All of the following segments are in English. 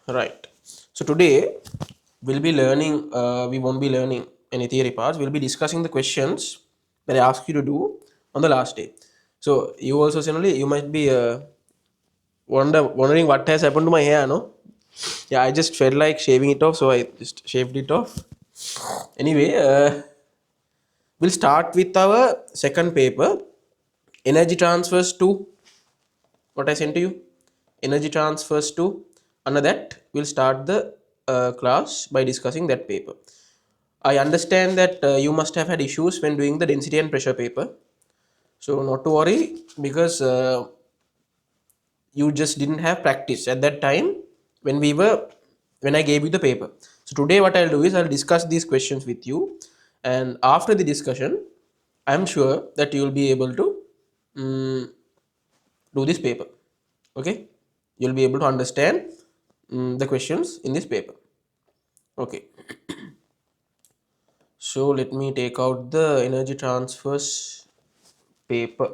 Right. So today we'll be learning. We won't be learning any theory parts. We'll be discussing the questions that I asked you to do on the last day. So you also similarly you might be wondering what has happened to my hair. No, yeah, I just felt like shaving it off, so I just shaved it off. Anyway, we'll start with our second paper, energy transfers to what I sent to you. Energy transfers to. Under that, we'll start the class by discussing that paper. I understand that you must have had issues when doing the density and pressure paper. So not to worry because you just didn't have practice at that time when we were when I gave you the paper. So today what I'll do is I'll discuss these questions with you, and after the discussion, I'm sure that you will be able to do this paper. Okay, you'll be able to understand the questions in this paper. Okay, so let me take out the energy transfers paper.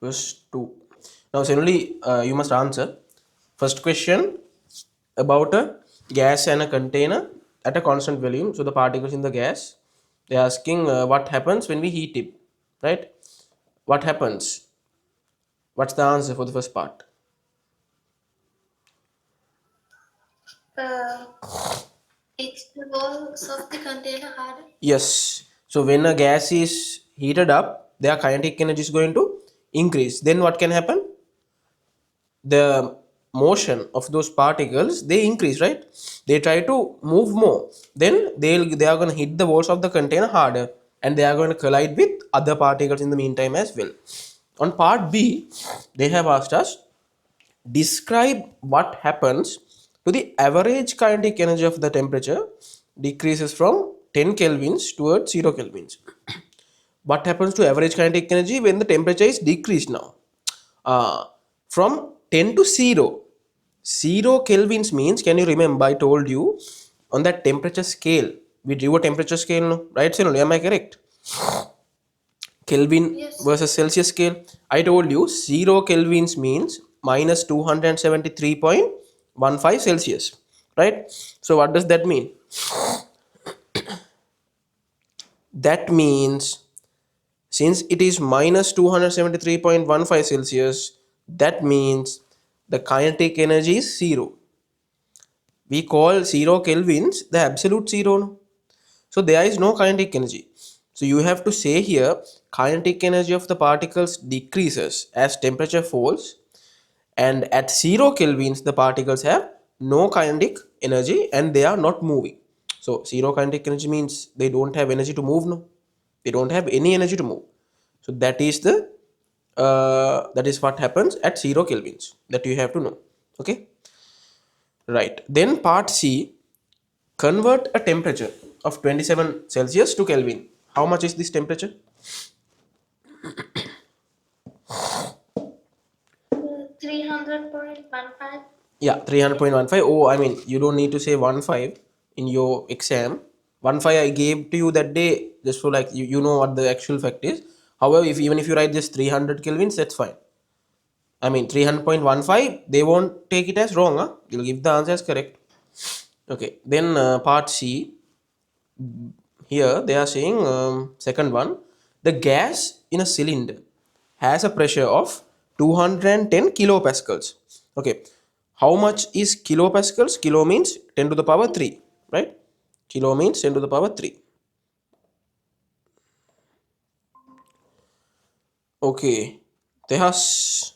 First two. Now, generally, you must answer. First question about a gas and a container at a constant volume. So the particles in the gas. They're asking what happens when we heat it, right? What happens? What's the answer for the first part? Uh, it's the walls of the container harder. Yes. So when a gas is heated up, their kinetic energy is going to increase. Then what can happen? The motion of those particles they increase, right? They try to move more. Then they are going to hit the walls of the container harder, and they are going to collide with other particles in the meantime as well. On part B, they have asked us describe what happens to the average kinetic energy of the temperature decreases from 10 kelvins towards 0 kelvins. What happens to average kinetic energy when the temperature is decreased now? From 10 to 0. 0 kelvins means, can you remember I told you on that temperature scale, we drew a temperature scale, no? Right, Sunil? Am I correct? Kelvin Yes. versus Celsius scale. I told you 0 kelvins means minus 273.15 Celsius. Right? So, what does that mean? That means since it is minus 273.15 Celsius, that means the kinetic energy is 0. We call 0 kelvins the absolute zero. No? So there is no kinetic energy. So you have to say here kinetic energy of the particles decreases as temperature falls, and at 0 kelvins the particles have no kinetic energy and they are not moving. So 0 kinetic energy means they don't have energy to move. No, they don't have any energy to move. So that is what happens at 0 kelvins, that you have to know. Okay, right. Then part C, convert a temperature of 27 Celsius to Kelvin. How much is this temperature? 300.15. Yeah, 300.15. Oh, I mean, you don't need to say 15 in your exam. 15 I gave to you that day just for like you know what the actual fact is. However, if even if you write just 300 kelvins, that's fine. I mean, 300.15, they won't take it as wrong. Huh? They'll give the answer as correct. Okay, then part C. Here they are saying second one, the gas in a cylinder has a pressure of 210 kilopascals. Okay, how much is kilopascals? Kilo means 10 to the power 3, right? Kilo means 10 to the power 3. Okay, Tehas.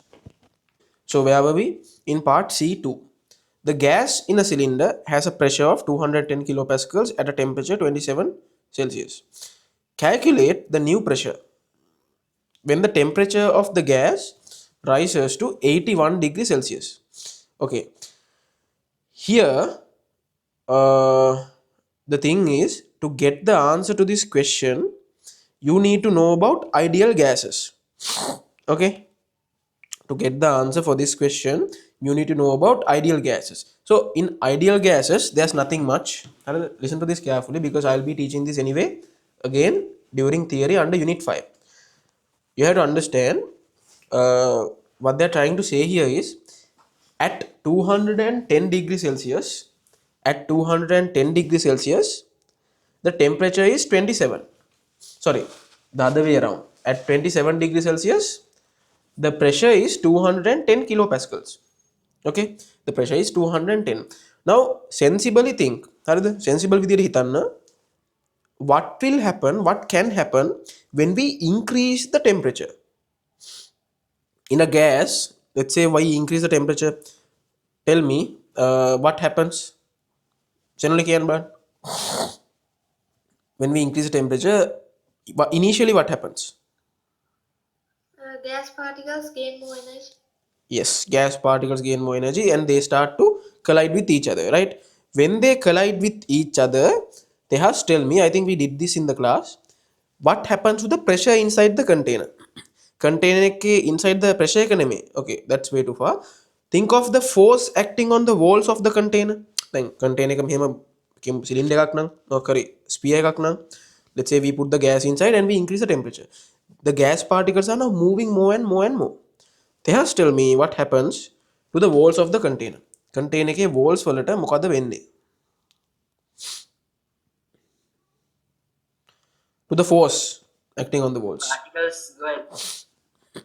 So where were we? In part C2. The gas in a cylinder has a pressure of 210 kilopascals at a temperature 27 Celsius. Calculate the new pressure when the temperature of the gas rises to 81 degrees Celsius. Okay, here the thing is to get the answer to this question, you need to know about ideal gases. Okay, to get the answer for this question, you need to know about ideal gases. So, in ideal gases, there's nothing much. Listen to this carefully because I'll be teaching this anyway again during theory under Unit 5. You have to understand what they're trying to say here is at 210 degrees Celsius, at 210 degrees Celsius, the temperature is 27. Sorry, the other way around. At 27 degrees Celsius, the pressure is 210 kilopascals. Okay, the pressure is 210. Now, sensibly think, sensible විදියට හිතන්න, what will happen, what can happen when we increase the temperature? In a gas, let's say why increase the temperature, tell me what happens generally can, but when we increase the temperature, initially what happens? Gas particles gain more energy. Yes, gas particles gain more energy and they start to collide with each other, right? When they collide with each other, they have to tell me, I think we did this in the class, what happens to the pressure inside the container? Container ke inside the pressure එක නෙමෙයි. Okay, that's way too far. Think of the force acting on the walls of the container. Then container එක මෙහෙම cylinder එකක් නම් ඔකරි sphere එකක් නම්, let's say we put the gas inside and we increase the temperature. The gas particles are now moving more and more and more. They have to tell me what happens to the walls of the container. Container එකේ walls වලට මොකද වෙන්නේ? To the force acting on the walls. Particles go and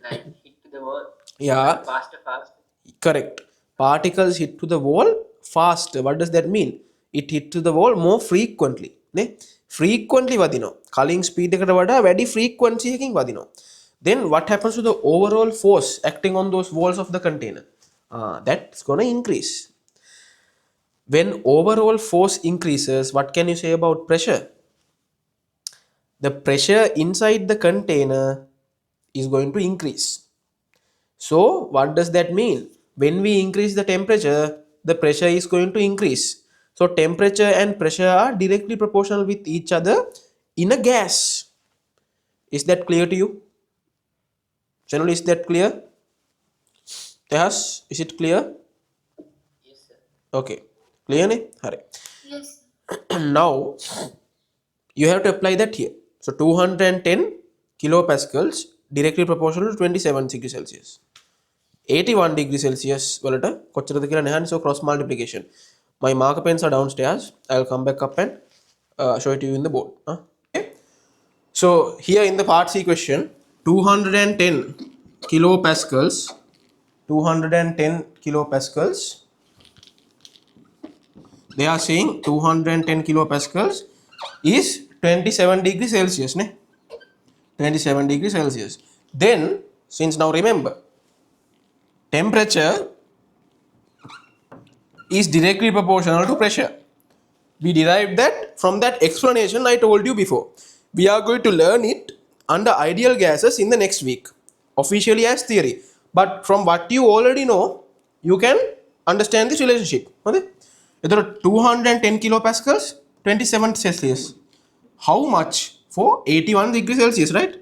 like hit to the wall. Yeah, Faster. correct. Particles hit to the wall faster. What does that mean? It hit to the wall more frequently. Ne? Frequently වදිනවා. කලින් speed එකට වඩා වැඩි frequency එකකින් වදිනවා. Then what happens to the overall force acting on those walls of the container? That's gonna increase. When overall force increases, what can you say about pressure? The pressure inside the container is going to increase. So what does that mean? When we increase the temperature, the pressure is going to increase. So temperature and pressure are directly proportional with each other in a gas. Is that clear to you? Generally, is that clear? Tehas, is it clear? Yes, sir. Okay, clear ne? Hare. Yes. Now you have to apply that here. So 210 kilopascals directly proportional to 27 degrees Celsius. 81 degrees Celsius වලට කොච්චරද කියලා නහන්නේ. So cross multiplication. My marker pens are downstairs. I'll come back up and show it to you in the board. Okay. So here in the part C question, 210 kilopascals, 210 kilopascals, they are saying 210 kilopascals is 27 degrees Celsius, ne? 27 degrees Celsius. Then, since now remember, temperature is directly proportional to pressure. We derived that from that explanation I told you before. We are going to learn it under ideal gases in the next week, officially as theory. But from what you already know, you can understand this relationship. Okay? 210 kilopascals, 27 Celsius. How much for 81 degrees Celsius, right?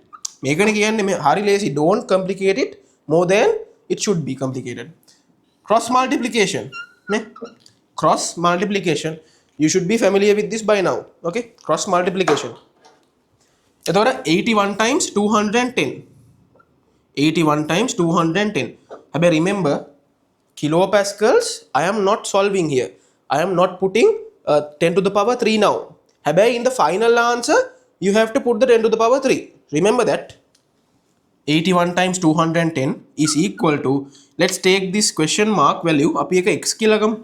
මේකනේ කියන්නේ හරි ලේසි. Don't complicate it more than it should be complicated. Cross multiplication. Cross multiplication. You should be familiar with this by now. Okay? Cross multiplication. එතකොට 81 times 210. 81 times 210. But remember, kilopascals, I am not solving here. I am not putting 10 to the power 3 now. But in the final answer, you have to put the 10 to the power 3. Remember that. 81 times 210 is equal to, let's take this question mark value, අපි එක x කියලා ගමු.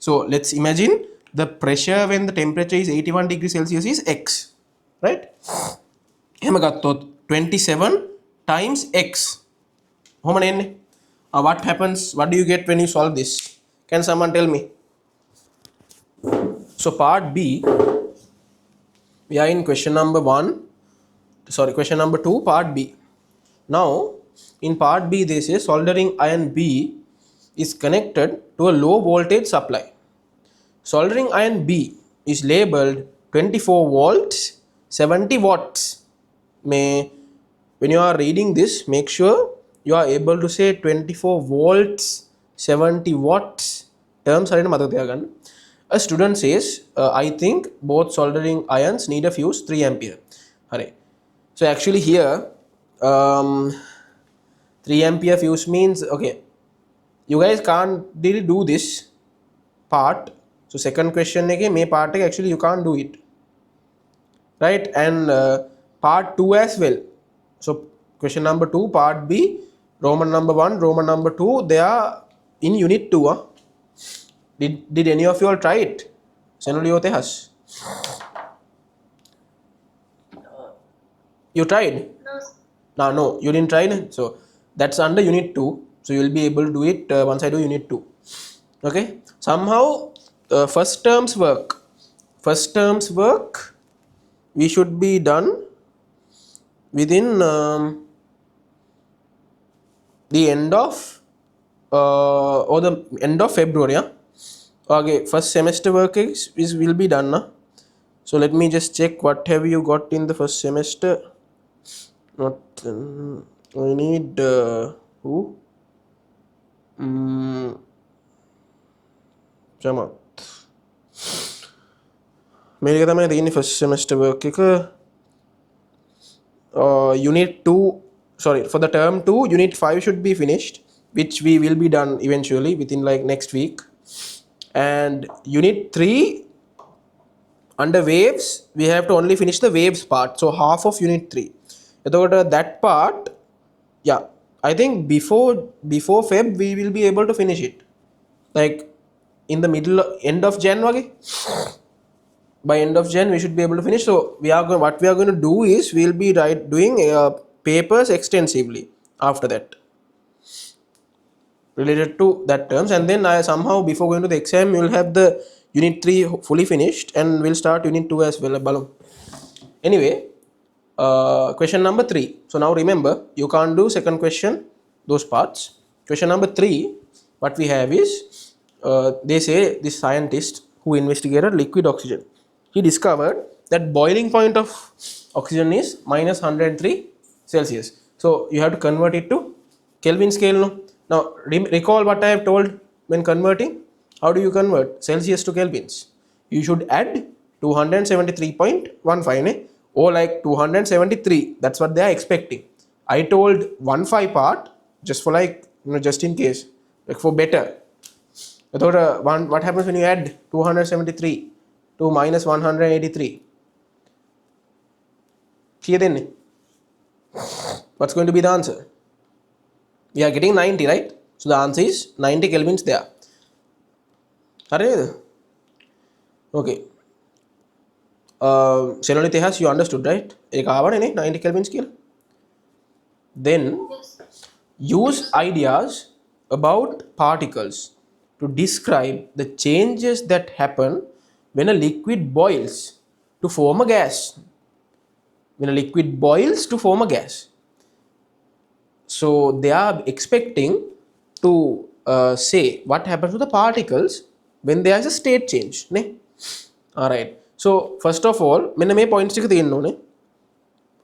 So let's imagine the pressure when the temperature is 81 degrees Celsius is x, right? එහෙම ගත්තොත් 27 times x. කොහොමද එන්නේ? What happens? What do you get when you solve this? Can someone tell me? So part B, we are in question number 2, part B. Now, in part B, they say soldering iron B is connected to a low voltage supply. Soldering iron B is labeled 24 volts, 70 watts. When you are reading this, make sure you are able to say 24 volts, 70 watts terms. A student says, I think both soldering irons need a fuse 3 ampere. So actually here, 3 ampere fuse means, okay, you guys can't really do this part. So second question again, may part actually you can't do it, right? And part 2 as well. So question number 2, part B, Roman number 1, Roman number 2, they are in unit 2. Did any of you all try it? Senoli has. You tried? No, No, you didn't try. So that's under unit 2. So you'll be able to do it once I do unit 2. Okay. Somehow first terms work. First terms work. We should be done within the end of or the end of February. Yeah? Okay. First semester work is will be done. So let me just check what have you got in the first semester. Not. I need who? Jamat. මේක තමයි තියෙන්නේ first semester work එක unit 2, sorry, for the term 2 unit 5 should be finished, which we will be done eventually within like next week. And unit 3 under waves we have to only finish the waves part, so half of unit 3. එතකොට that part, yeah, I think before Feb we will be able to finish it, like in the middle end of Jan wage. By end of Jan we should be able to finish. So what we are going to do is we'll be doing papers extensively after that related to that terms, and then I somehow before going to the exam we'll have the unit 3 fully finished and we'll start unit 2 as well. Anyway, question number 3. So now remember, you can't do second question, those parts. Question number 3, what we have is, they say this scientist who investigated liquid oxygen, he discovered that boiling point of oxygen is minus 103 Celsius. So you have to convert it to Kelvin scale. No? Now recall what I have told when converting. How do you convert Celsius to Kelvins? You should add 273.15 or like 273. That's what they are expecting. I told 15 part just for like, just in case, like for better. I thought what happens when you add 273 to minus 183? What's going to be the answer? We are getting 90, right? So the answer is 90 kelvins there. Okay. Senolith has, you understood, right? 90 kelvins scale. Then yes. use ideas about particles to describe the changes that happen when a liquid boils to form a gas. When a liquid boils to form a gas. So they are expecting to say what happens to the particles when there is a state change. Alright. So first of all, points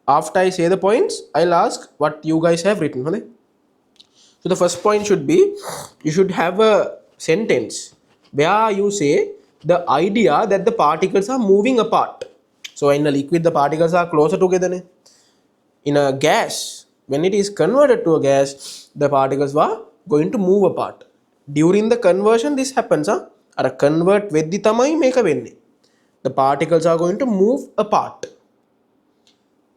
after I say the points, I'll ask what you guys have written. So the first point should be, you should have a sentence where you say the idea that the particles are moving apart. So in a liquid the particles are closer together. In a gas, when it is converted to a gas, the particles were going to move apart. During the conversion this happens. Ara convert වෙද්දි තමයි මේක වෙන්නේ. The particles are going to move apart.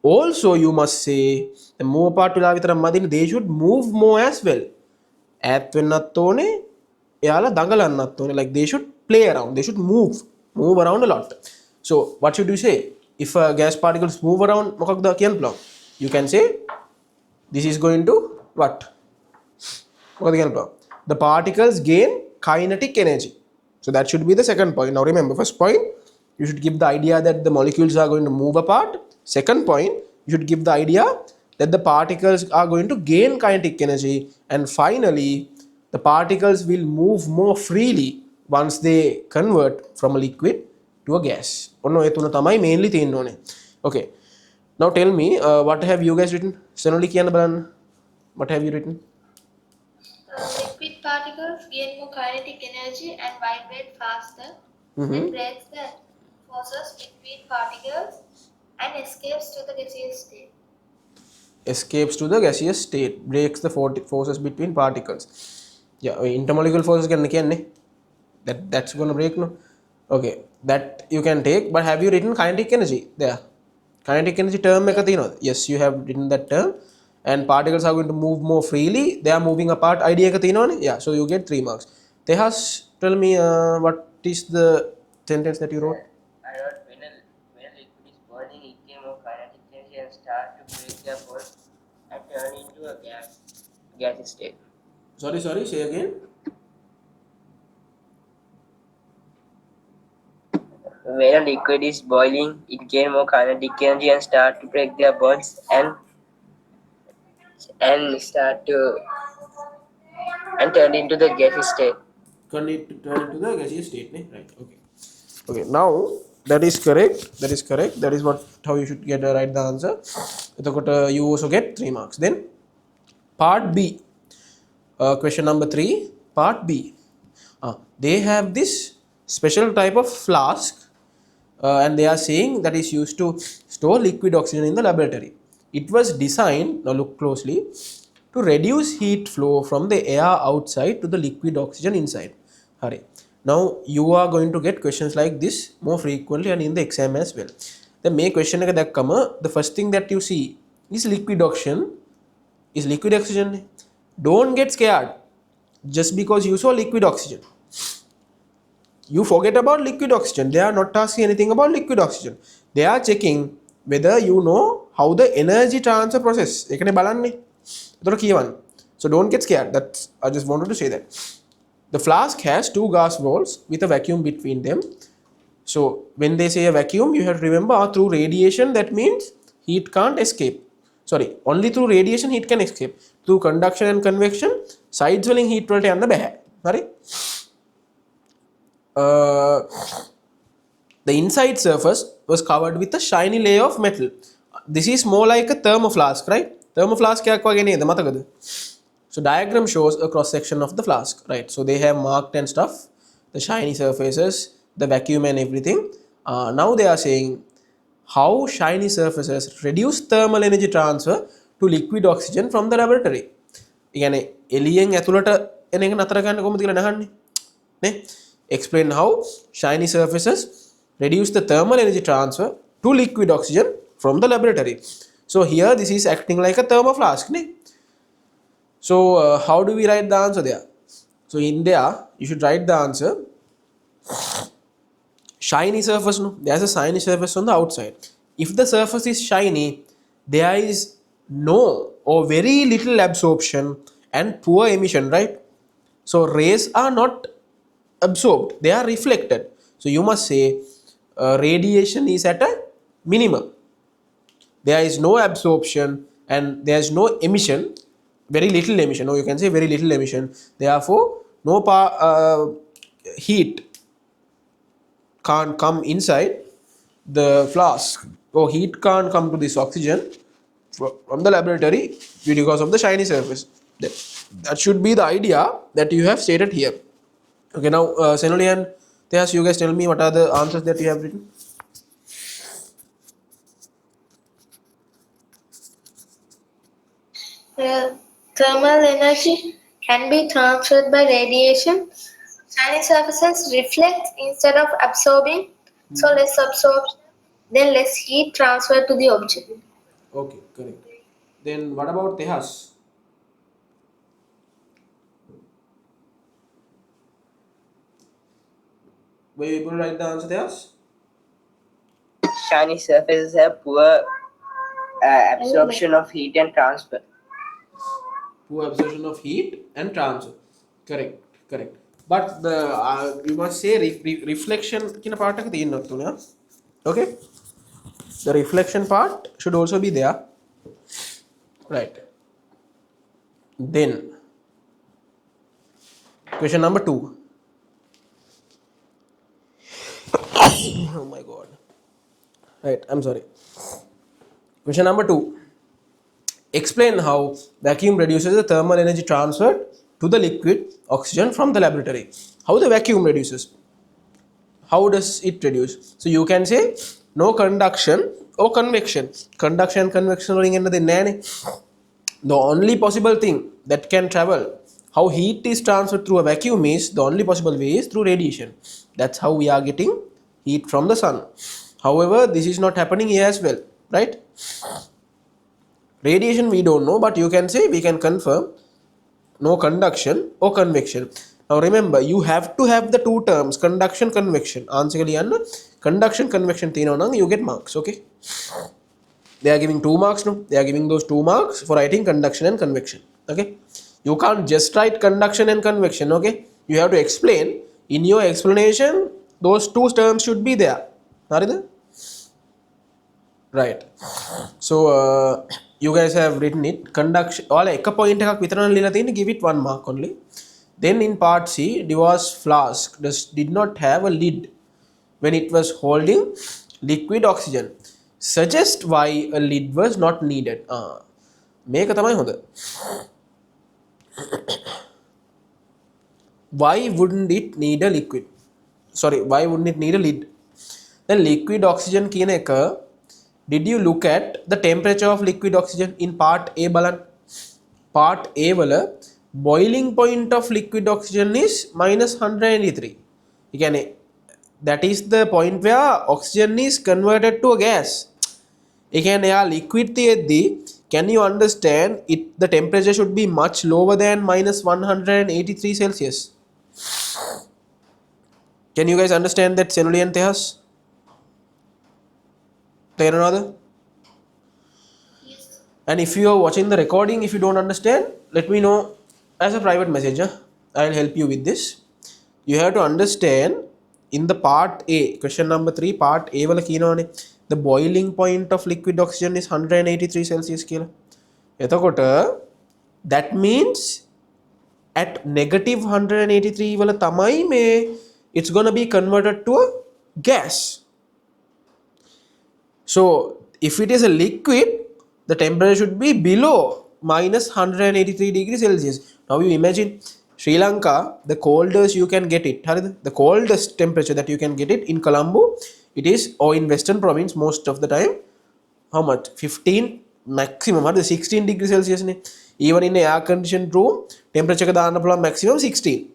Also you must say the move apart වෙලා විතර මදින්, they should move more as well. ඈත් වෙන්නත් ඕනේ, එයාලා දඟලන්නත් ඕනේ. Like they should play around, they should move around a lot. So what should you say if gas particles move around? මොකක්ද කියන්න පුළුවන්? You can say this is going to what? The particles gain kinetic energy. So that should be the second point. Now remember, first point, you should give the idea that the molecules are going to move apart. Second point, you should give the idea that the particles are going to gain kinetic energy. And finally, the particles will move more freely once they convert from a liquid to a gas. Mainly okay. Now tell me, what have you guys written? Senoli kiyanna balanna. What have you written? Liquid particles gain more kinetic energy and vibrate faster. It breaks the forces between particles and escapes to the gaseous state. escapes to the gaseous state, breaks the forces between particles. Yeah, intermolecular forces can that's gonna break, no? Okay, that you can take, but have you written kinetic energy there? Kinetic energy term එක තියෙනවද? Yes, you have written that term. And particles are going to move more freely, they are moving apart idea එක තියෙනවනේ. Yeah, so you get 3 marks. Tehas, tell me what is the sentence that you wrote? I wrote when a liquid is boiling, it can move kinetic energy and start to break their bonds and turn into a gas state. Sorry, say again. When a liquid is boiling, it gain more kinetic energy and start to break their bonds and start to and turn into the gaseous state. Turn into the gaseous state, ne? Right, okay, now that is correct, that is what how you should get right the answer. You also get 3 marks. Then part B, question number 3, part B. They have this special type of flask, and they are saying that is used to store liquid oxygen in the laboratory. It was designed, now look closely, to reduce heat flow from the air outside to the liquid oxygen inside. Hurry. Now you are going to get questions like this more frequently and in the exam as well. The main question එක දැක්කම the first thing that you see is liquid oxygen. Don't get scared just because you saw liquid oxygen. You forget about liquid oxygen. They are not asking anything about liquid oxygen. They are checking whether you know how the energy transfer process. එකනේ බලන්නේ. එතකොට කියවන්න. So don't get scared. That's I just wanted to say that. The flask has 2 gas walls with a vacuum between them. So when they say a vacuum, you have to remember through radiation, that means heat can't escape. Sorry, only through radiation heat can escape. Through conduction and convection, sides වලින් heat වලට යන්න බෑ. හරි? The inside surface was covered with a shiny layer of metal. This is more like a thermoflask, right? Thermoflask එකක් වගේ නේද? මතකද? So diagram shows a cross section of the flask, right? So they have marked and stuff, the shiny surfaces, the vacuum and everything. Now they are saying how shiny surfaces reduce thermal energy transfer to liquid oxygen from the laboratory. කියන්නේ එළියෙන් ඇතුළට එන එක නතර කරන්න කොහොමද කියලා අහන්නේ නේ? Explain how shiny surfaces reduce the thermal energy transfer to liquid oxygen from the laboratory. So here this is acting like a thermoflask, ne? So how do we write the answer there? So in there you should write the answer shiny surface, no? There's a shiny surface on the outside. If the surface is shiny, there is no or very little absorption and poor emission, right? So rays are not absorbed, they are reflected. So you must say radiation is at a minimum. There is no absorption and there is no emission, very little emission, or you can say very little emission. Therefore no heat can't come inside the flask, or heat can't come to this oxygen from the laboratory because of the shiny surface. That should be the idea that you have stated here. Okay, now Senoli and Tehas, you guys tell me what are the answers that you have written. Thermal energy can be transferred by radiation. Shiny surfaces reflect instead of absorbing, so less absorption, then less heat transferred to the object. Okay, correct. Then what about Tehas? Were you able to write the answer, Tehas? Shiny surfaces have poor absorption of heat and transfer. Poor absorption of heat and transfer. Correct. But the you must say reflection kina part එක තියෙන්න ඕනේ. Okay, the reflection part should also be there, right? Then question number 2. Oh my god, right, I'm sorry. Question number 2. Explain how vacuum reduces the thermal energy transferred to the liquid oxygen from the laboratory. How the vacuum reduces? How does it reduce? So you can say no conduction or convection. Conduction and convection වලින් එන්න දෙන්නේ නැහනේ. The only possible thing that can travel, how heat is transferred through a vacuum, is the only possible way is through radiation. That's how we are getting heat from the sun. However, this is not happening here as well, right? Radiation we don't know, but you can say, we can confirm no conduction or convection. Now remember, you have to have the two terms, conduction, convection. Answer කලියන්න conduction, convection තියෙනවා නම් you get marks, okay? They are giving 2 marks, no? They are giving those 2 marks for writing conduction and convection, okay? You can't just write conduction and convection, okay? You have to explain. In your explanation, those two terms should be there. හරිද? Right. So you guys have written it. Conduction, ඔයාලා එක point එකක් විතරක් ලියලා තියෙන්නේ, give it 1 mark only. Then in part C, Deva's flask did not have a lid when it was holding liquid oxygen. Suggest why a lid was not needed. මේක තමයි හොඳ. Why wouldn't it need a liquid? Sorry, why wouldn't it need a lid? Then liquid oxygen කියන එක, did you look at the temperature of liquid oxygen in part A බලන්න. Part A වල boiling point of liquid oxygen is minus 183. ඒ කියන්නේ that is the point where oxygen is converted to a gas. ඒ කියන්නේ යා liquid තියෙද්දි, can you understand it, the temperature should be much lower than minus 183 Celsius. Can you guys understand that Cerulean Tehas? තේරෙනවද? Yes. And if you are watching the recording, if you don't understand, let me know as a private message. I'll help you with this. You have to understand in the part A, question number 3, part A වල කියනවානේ, the boiling point of liquid oxygen is 183 Celsius කියලා. එතකොට that means at negative 183 වල තමයි මේ it's gonna be converted to a gas. So if it is a liquid, the temperature should be below minus 183 degrees Celsius. Now you imagine Sri Lanka, the coldest you can get it. The coldest temperature that you can get it in Colombo, it is, or in Western Province most of the time, how much? 15 maximum, 16 degrees Celsius. Even in an air conditioned room, temperature ka දාන්න පුළුවන් maximum 16.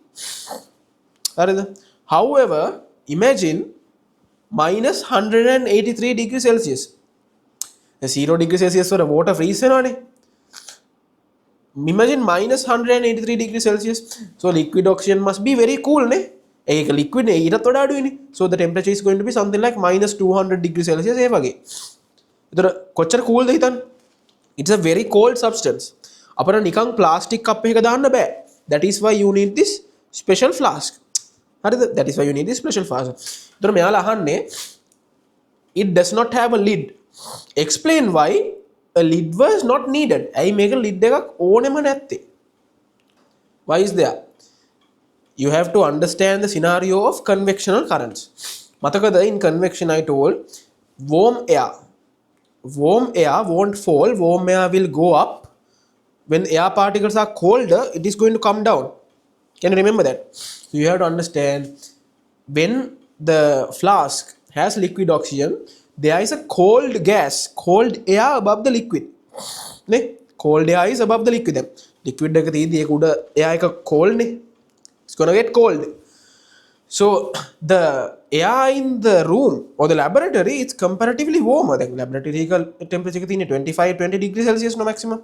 However, imagine minus 183 degrees Celsius. 0 degrees Celsius for a water freeze වෙනවනේ. Imagine minus 183 degrees Celsius. So liquid oxygen must be very cool, ne? ඒක liquid නේ, ඊටත් වඩා අඩුයිනේ. So the temperature is going to be something like minus 200 degrees Celsius ඒ වගේ. ඒතර කොච්චර coolද හිතන්න? It's a very cold substance. අපර නිකන් plastic cup එකක දාන්න බෑ. That is why you need this special flask. හරිද? That is why you need this special flask. ඒතර මෙයාලා අහන්නේ, it does not have a lid. Explain why a lid was not needed. ඇයි මේක lid එකක් ඕනෙම නැත්තේ? Why is there? You have to understand the scenario of convectional currents. මතකද in convection I told warm air won't fall, warm air will go up. When air particles are colder, it is going to come down. Can you remember that? So you have to understand, when the flask has liquid oxygen, there is a cold gas, cold air above the liquid. Ne? Cold air is above the liquid. Liquid එක තියෙද්දි ඒක උඩ air එක cold නේ. It's going to get cold. So the air in the room or the laboratory, it's comparatively warmer. The laboratory temperature එක තියෙන්නේ 20 degrees Celsius no maximum.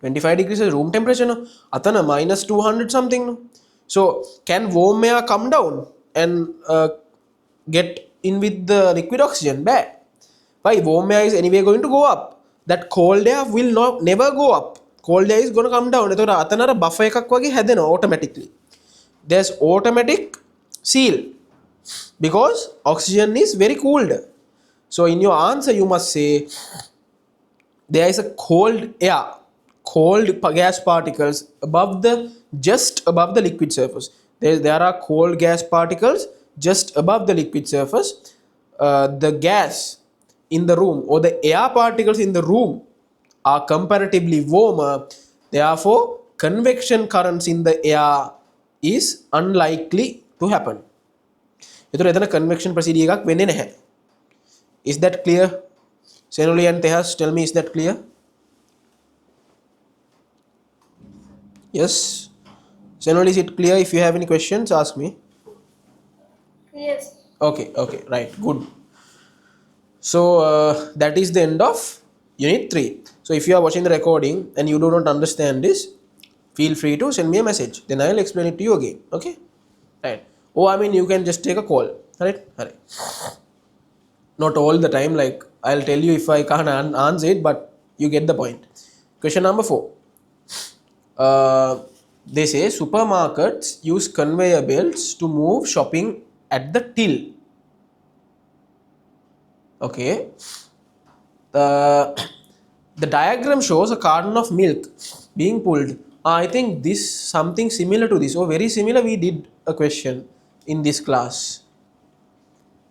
25 degrees is room temperature, no? Atana minus 200 something, no? So can warm air come down and get in with the liquid oxygen? Bad. Why? Warm air is anyway going to go up. That cold air will never go up. Cold air is going to come down. එතකොට අතනර buffer එකක් වගේ හැදෙනවා automatically. There's automatic seal because oxygen is very cooled. So in your answer you must say there is a cold air, cold gas particles just above the liquid surface. There are cold gas particles just above the liquid surface. The gas in the room or the air particles in the room are comparatively warmer. Therefore, convection currents in the air is unlikely to happen. එතකොට එතන convection procedure එකක් වෙන්නේ නැහැ. Is that clear? Senoli and Tehas, tell me, is that clear? Yes. Senoli, is it clear? If you have any questions, ask me. Yes. Okay, okay, right, good. So that is the end of unit 3. So if you are watching the recording and you do not understand this, feel free to send me a message, then I will explain it to you again. Okay, right. Oh, I mean, you can just take a call, right? Not all the time, like I'll tell you if I can't answer it, but you get the point. Question number 4. They say supermarkets use conveyor belts to move shopping at the till. Okay. The diagram shows a carton of milk being pulled. I think this something similar to this, or very similar. We did a question in this class.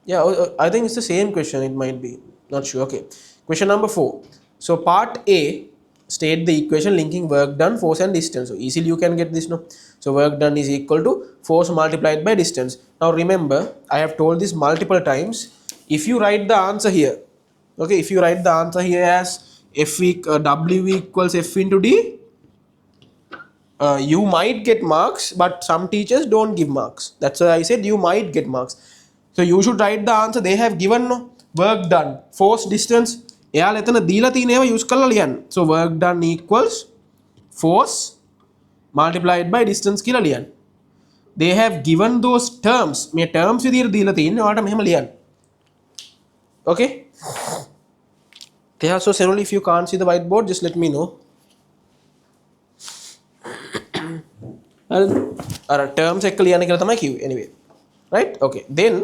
Yeah, I think it's the same question. It might be, not sure. Okay, question number 4. So part A state the equation linking work done, force and distance. So easily you can get this, no? So work done is equal to force multiplied by distance. Now remember, I have told this multiple times. If you write the answer here, okay, if you write the answer here as W equals F into D, you might get marks, but some teachers don't give marks. That's why I said you might get marks. So you should write the answer. They have given, no, work done, force, distance. එයාලා එතන දීලා තියෙන ඒවා use කරලා ලියන්න. So work done equals force multiplied by distance කියලා ලියන්න. They have given those terms. මේ terms විදියට දීලා තියෙන්නේ. ඔයාලට මෙහෙම ලියන්න. Okay? So Senoli, if you can't see the whiteboard, just let me know. Terms එක ලියන්න කියලා තමයි කිව්වේ. Anyway, right? Okay. Then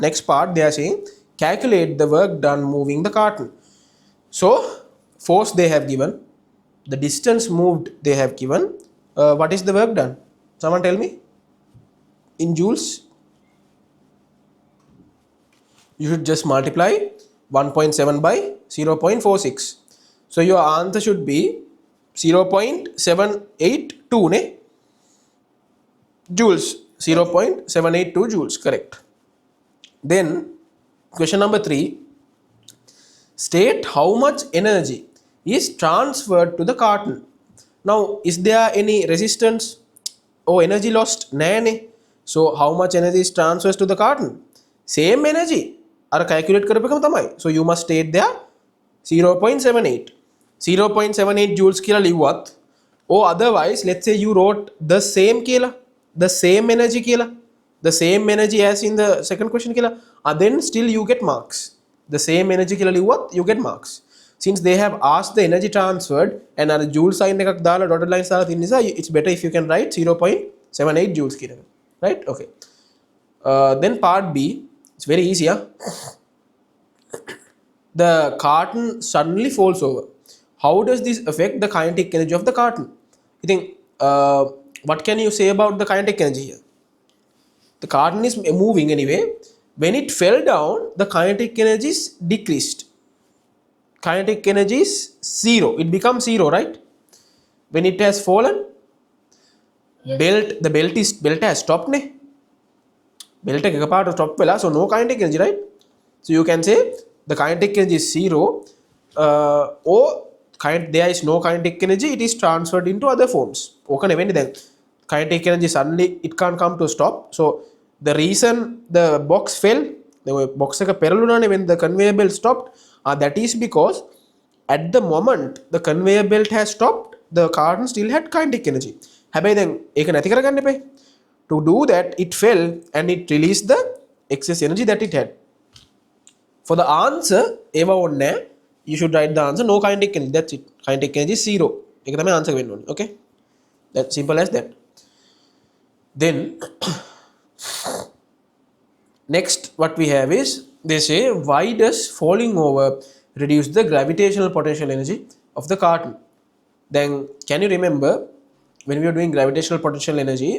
next part they are saying calculate the work done moving the carton. So force they have given, the distance moved they have given. What is the work done? Someone tell me in joules. You should just multiply 1.7 by 0.46. So your answer should be 0.782 ne? Joules. 0.782 joules, correct. Then question number 3, state how much energy is transferred to the carton. Now is there any resistance or energy lost? Nane. So how much energy is transferred to the carton? Same energy. Ara calculate කරපුවම තමයි. So you must state there 0.78. 0.78 joules කියලා ලිව්වත්, or otherwise let's say you wrote the same කියලා, the same energy කියලා, the same energy as in the second question කියලා, then still you get marks. The same energy කියලා ලිව්වත් you get marks. Since they have asked the energy transferred and අර joule sign එකක් දාලා dotted lines දාලා තියෙන නිසා, it's better if you can write 0.78 joules කියලා. Right? Okay. Then part B, it's very easy. The carton suddenly falls over. How does this affect the kinetic energy of the carton? You think, what can you say about the kinetic energy here? The carton is moving anyway. When it fell down, the kinetic energy is decreased. Kinetic energy is 0. It becomes 0, right? When it has fallen, Yes. the belt has stopped. Ne? Belt එක එකපාරට stop වෙලා, so no kinetic energy, right? So you can say the kinetic energy is 0, or there is no kinetic energy, it is transferred into other forms. Okay, නෙවෙන්නේ දැන් kinetic energy suddenly it can't come to a stop. So the reason the box fell, the box එක පෙරළුණානේ when the conveyor belt stopped, that is because at the moment the conveyor belt has stopped, the carton still had kinetic energy. හැබැයි දැන් ඒක නැති කරගන්න එපා. To do that, it fell and it released the excess energy that it had. For the answer, ඒවා ඕනේ, you should write the answer no kinetic energy. That's it. Kinetic energy is 0. ඒක තමයි answer වෙන්න ඕනේ. Okay? That simple as that. Then next what we have is, they say why does falling over reduce the gravitational potential energy of the carton? Then can you remember when we were doing gravitational potential energy,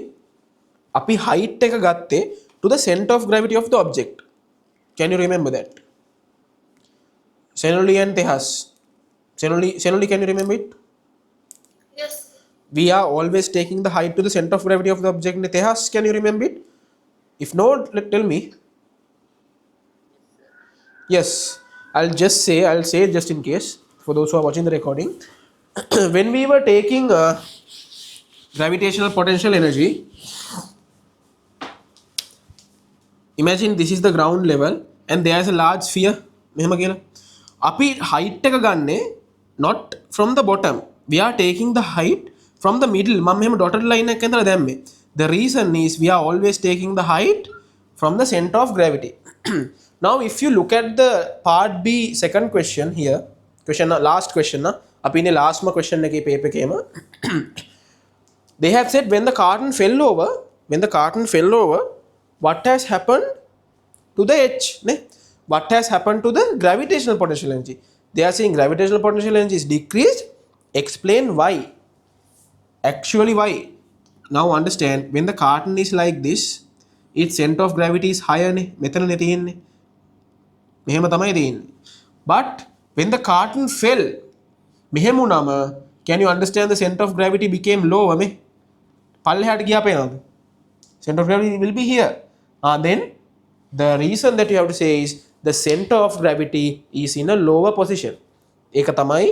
අපි height එක ගත්තේ to the center of gravity of the object. Can you remember that? Senoli and Tehas. Senoli, can you remember it? Yes. We are always taking the height to the center of gravity of the object. Tehas, can you remember it? If not, tell me. Yes, I'll say it just in case for those who are watching the recording. When we were taking gravitational potential energy, imagine this is the ground level and there's a large sphere. මෙහෙම කියලා. අපි height එක ගන්නෙ not from the bottom. We are taking the height from the middle. මම මෙහෙම dotted line එකක් ඇඳලා දැම්මේ. The reason is we are always taking the height from the center of gravity. Now if you look at the part B second question here, last question na. අපි ඉන්නේ last ම question එකේ paper එකේම. They have said when the carton fell over, what has happened to the H? Ne? What has happened to the gravitational potential energy? They are saying gravitational potential energy is decreased. Explain why. Actually, why? Now understand, when the carton is like this, its center of gravity is higher. Ne? මෙතනනේ තියෙන්නේ. මෙහෙම තමයි තියෙන්නේ. But when the carton fell, මෙහෙම වුණාම, can you understand the center of gravity became lower? මේ පල්ලෙහාට ගියා පේනවද? Center of gravity will be here. Then the reason that you have to say is the center of gravity is in a lower position. ඒක තමයි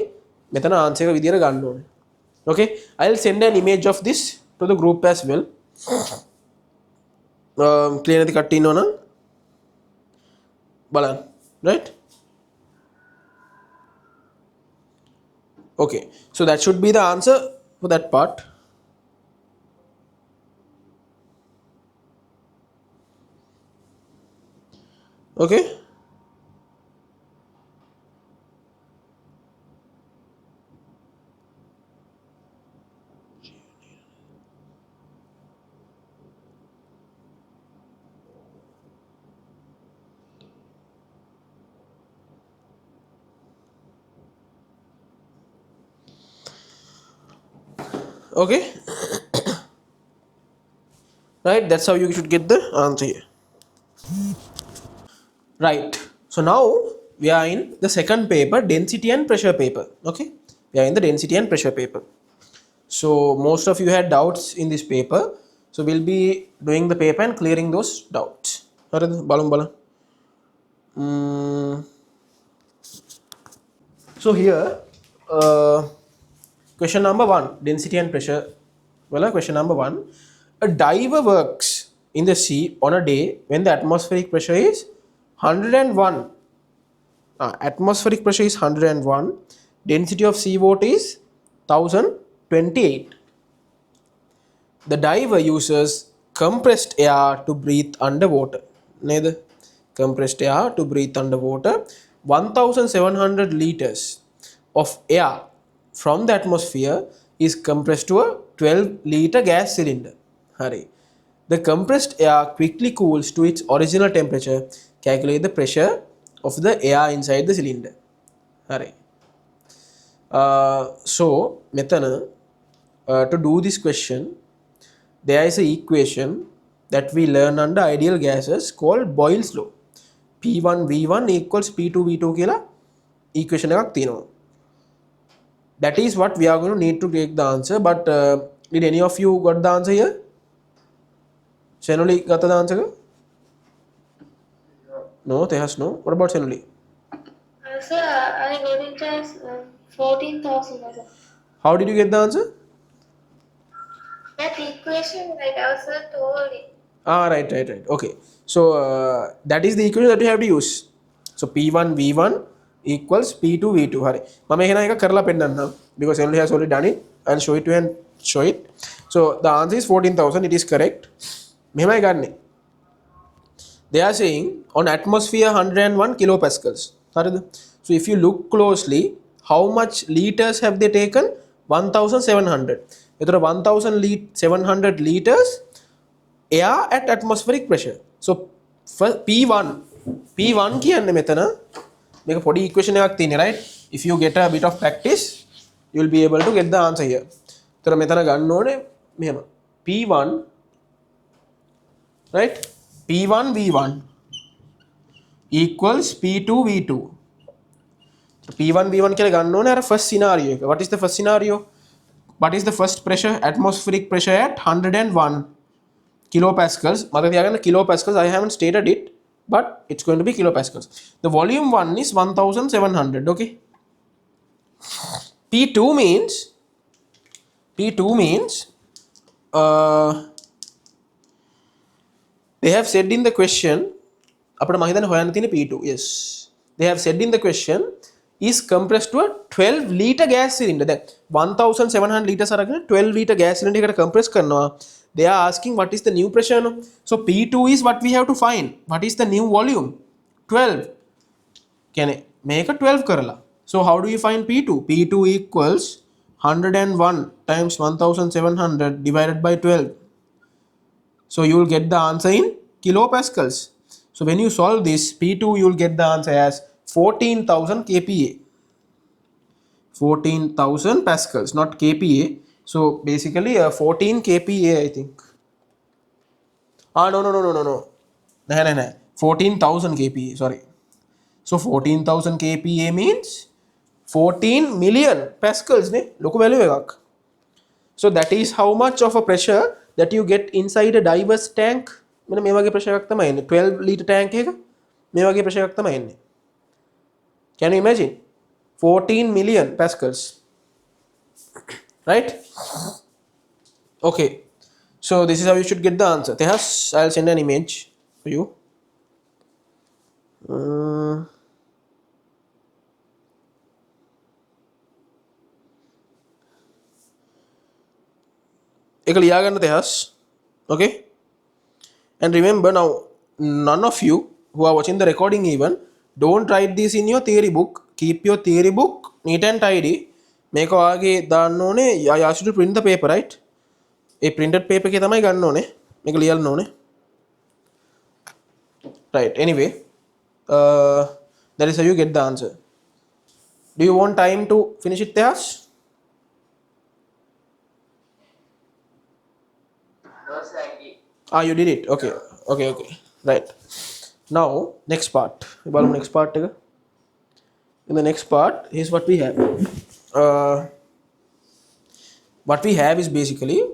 මෙතන answer එක විදියට ගන්න ඕනේ. Okay, I'll send an image of this to the group as well. Clear නැති කට්ටිය ඉන්නවනම් බලන්න. Right? Okay, so that should be the answer for that part. Okay, okay. Right, that's how you should get the answer here. Right, so now we are in the second paper, density and pressure paper. Okay, we are in the density and pressure paper. So most of you had doubts in this paper, so we'll be doing the paper and clearing those doubts. So here question number 1, density and pressure. Well, question number 1, a diver works in the sea on a day when the atmospheric pressure is 101. Atmospheric pressure is 101. Density of seawater is 1028. The diver uses compressed air to breathe underwater. Neither compressed air to breathe underwater. 1700 liters of air from the atmosphere is compressed to a 12-liter gas cylinder. Hurry. The compressed air quickly cools to its original temperature. Calculate the pressure of the air inside the cylinder. Hurry. So, metana, to do this question, there is an equation that we learn under ideal gases called Boyle's law. P1V1 equals P2V2 කියලා equation එකක් තියෙනවා. That is what we are going to need to take the answer. But did any of you got the answer here? Senoli got the answer? No, Tehas no. What about Senoli? Sir, I got it as 14,000. How did you get the answer? That equation, like I was told it. Right. Okay. So that is the equation that we have to use. So P1V1 equals P2V2. Hari. Mama ehena eka karala pennanna because Senoli has already done it. I'll show it to you and show it. So the answer is 14,000. It is correct. මෙහෙමයි ගන්නෙ. They are saying on atmosphere 101 kilopascals. හරිද? So if you look closely, how much liters have they taken? 1700. එතකොට 1700 liters air at atmospheric pressure. So for P1 කියන්නේ මෙතන මේක පොඩි equation එකක් තියෙන්නේ, right? If you get a bit of practice, you will be able to get the answer here. එතකොට මෙතන ගන්න ඕනේ මෙහෙම P1, right? P1V1 equals P2V2. So P1V1 කියලා ගන්න ඕනේ අර first scenario එක. What is the first scenario? What is the first pressure? Atmospheric pressure at 101 kilopascals. මතක තියාගන්න kilopascals. I haven't stated it. but it's going to be kilopascals. The volume 1 is 1700. Okay, P2 means P2 means uh, they have said in the question අපිට මම හිතන්නේ හොයන්න තියෙන්නේ P2. Yes, they have said in the question is compressed to a 12 liter gas cylinder. දැන් 1700 liters අරගෙන 12 liter gas cylinder එකට compress කරනවා. They are asking what is the new pressure no? So P2 is what we have to find. What is the new volume? 12. කියන්නේ මේක 12 කරලා. So how do you find P2? P2 equals 101 times 1700 divided by 12. So you will get the answer in kilopascals. So when you solve this P2, you will get the answer as 14,000 kPa. 14,000 pascals, not kPa. So basically 14 kPa, I think. No. No. 14,000 kPa, sorry. So 14,000 kPa means 14 million pascals ne loku value එකක්. So that is how much of a pressure that you get inside a diver's tank. මෙන්න මේ වගේ pressure එකක් තමයි එන්නේ. 12 liter tank එක මේ වගේ pressure එකක් තමයි එන්නේ. Can you imagine? 14 million pascals. Right? Okay. So this is how you should get the answer. Tehas, I'll send an image for you. එක ලියා ගන්න Tehas. Okay? And remember now, none of you who are watching the recording even, don't write this in your theory book. Keep your theory book neat and tidy. මේක ඔයාගේ දාන්න ඕනේ. You asked you to print the paper, right? A printed paper එකේ තමයි ගන්න ඕනේ. මේක ලියන්න ඕනේ. Right. Anyway, that is how you get the answer. Do you want time to finish it, Tehas? No, sir. You did it. Okay. Right. Now next part. Next part. In the next part, here's what we have. What we have is basically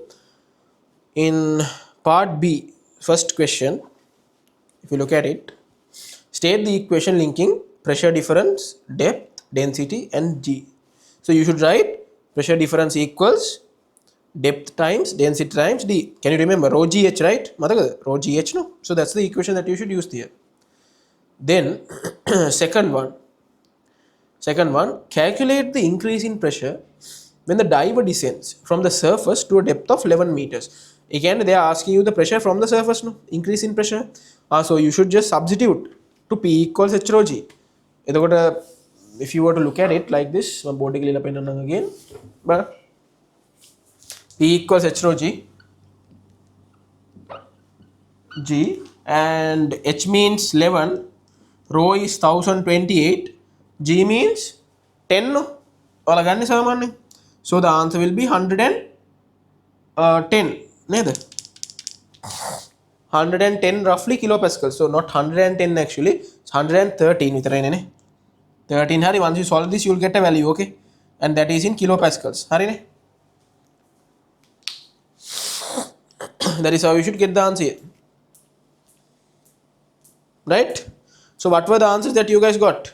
in part B, first question. If you look at it, state the equation linking pressure difference, depth, density, and G. So you should write pressure difference equals depth times density times D. Can you remember rho GH, right? Rho GH, no? So that's the equation that you should use here. Then second one, calculate the increase in pressure when the diver descends from the surface to a depth of 11 meters. Again, they are asking you the pressure from the surface, no? Increase in pressure. So you should just substitute to P equals H rho G. If you were to look at it like this, board again, but P equals H rho G, and H means 11, rho is 1028, G means 10. No? So the answer will be 110. 110 roughly kilopascals. So not 110 actually, it's 113. 13 hari, once you solve this, you will get a value, okay? And that is in kilopascals. Hari ne? That is how you should get the answer here. Right? So what were the answers that you guys got?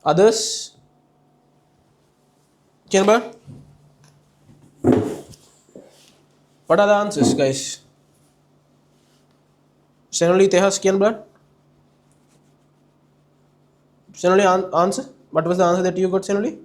Others? Kenba? What are the answers, guys? Senoli, Tehas, Kenba? Senoli, answer? What was the answer that you got, Senoli?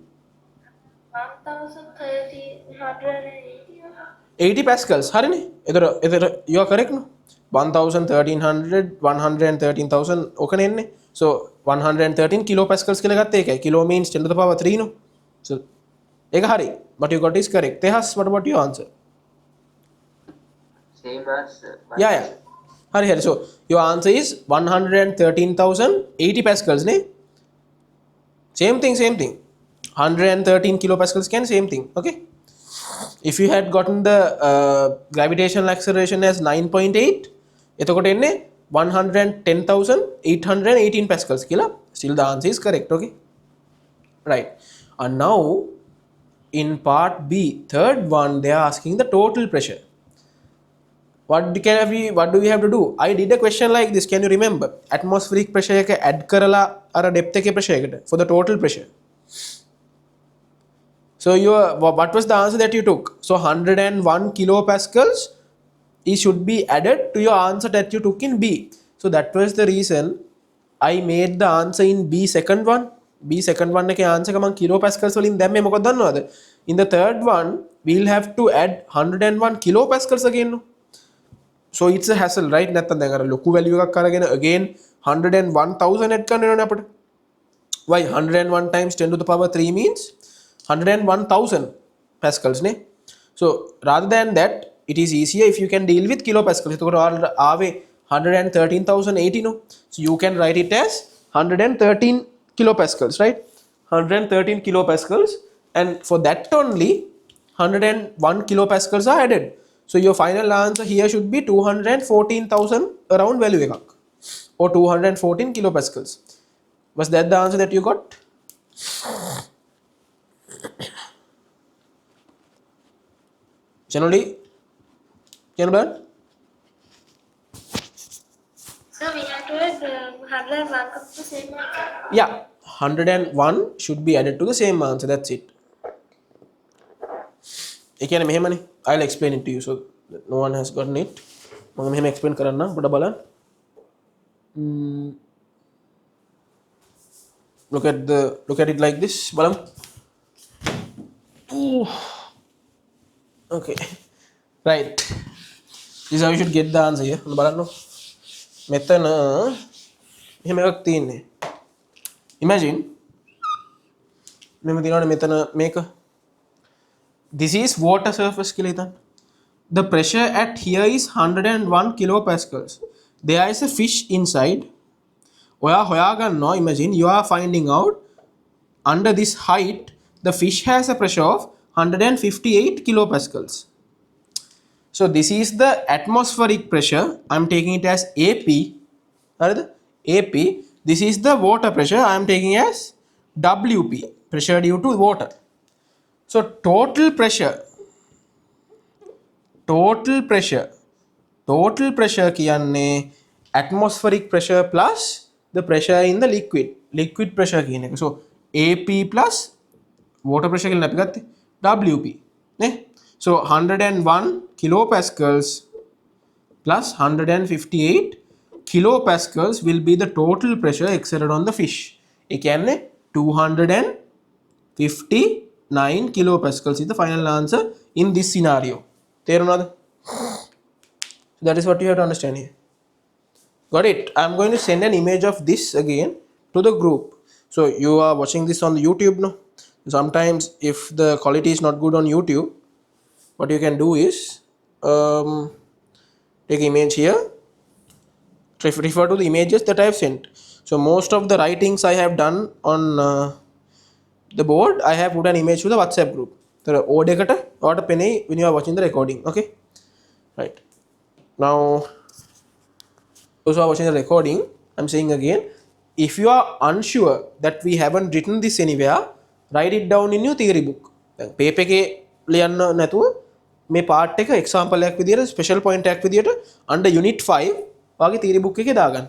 80 pascals. Harini? Either you are correct, no? 1,1300, 113,000. Okay, so 113 kilopascals ke lagatte hai. Kilo means 10 to the power 3, no? So, eka hari. What you got is correct. Tehas, what about your answer? Same as. Yeah. Hari. So your answer is 113,080 pascals, ne? Same thing. 113 kilopascals can same thing. Okay. If you had gotten the gravitational acceleration as 9.8, එතකොට එන්නේ 110,818 pascals කියලා. Still the answer is correct, okay? Right. And now in part B, third one, they are asking the total pressure. what do we have to do? I did a question like this, can you remember? Atmospheric pressure එක add කරලා අර depth එකේ pressure එකට for the total pressure. So what was the answer that you took? So 101 kilopascals it should be added to your answer that you took in B. So that was the reason I made the answer in B second one. B second one එකේ answer එක මම kilopascals වලින් දැම්මේ මොකක්ද දන්නවද? In the third one we'll have to add 101 kilopascals again. So it's a hassle, right? නැත්තම් දැන් අර ලොකු value එකක් අරගෙන again 101,000 add කරන්න වෙනවනේ අපිට. Why 101 times 10 to the power 3 means 101,000 pascals ne. So rather than that it is easier if you can deal with kilopascals. එතකොට ඔයාලට ආවේ 113,080 no. So you can write it as 113 kilopascals, right? 113 kilopascals, and for that only 101 kilopascals are added. So your final answer here should be 214,000 around value එකක් or 214 kilopascals. Was that the answer that you got? Generally, Janabal? So we have to add 101 up to the same answer. Yeah, 101 should be added to the same answer. That's it. ඒ කියන්නේ මෙහෙමනේ. I'll explain it to you so no one has gotten it. මම මෙහෙම explain කරන්න පොඩ බලන්න. Look at it like this. බලමු. Okay. Right. This is how you should get the answer here. බලන්න. මෙතන මෙහෙම එකක් තියෙන්නේ. Imagine මෙහෙම තියෙනවනේ මෙතන මේක. This is water surface කියලා හිතන්න. The pressure at here is 101 kilopascals. There is a fish inside. ඔයා හොයාගන්නවා, imagine you are finding out under this height the fish has a pressure of 158 kilopascals. So this is the atmospheric pressure. I'm taking it as AP. AP. This is the water pressure. I'm taking as WP, pressure due to water. So total pressure කියන්නේ atmospheric pressure plus the pressure in the liquid pressure කියන එක. So AP plus water pressure කියලා අපි ගත්තේ WP නේ. So 101 kilopascals plus 158 kilopascals will be the total pressure exerted on the fish. ඒ කියන්නේ 259 kilopascals is the final answer in this scenario. තේරුණාද? So that is what you have to understand here. Got it? I'm going to send an image of this again to the group. So you are watching this on the YouTube now. Sometimes if the quality is not good on YouTube, what you can do is take image here, refer to the images that I have sent. So most of the writings I have done on the board, I have put an image to the WhatsApp group. So order when you are watching the recording. Okay, right. Now those who are watching the recording, I'm saying again, if you are unsure that we haven't written this anywhere, write it down in your theory book. Paper එකේ ලියන්න නැතුව මේ part එක example එකක් විදියට special point එකක් විදියට under unit 5 වාගේ theory book එකේ දාගන්න.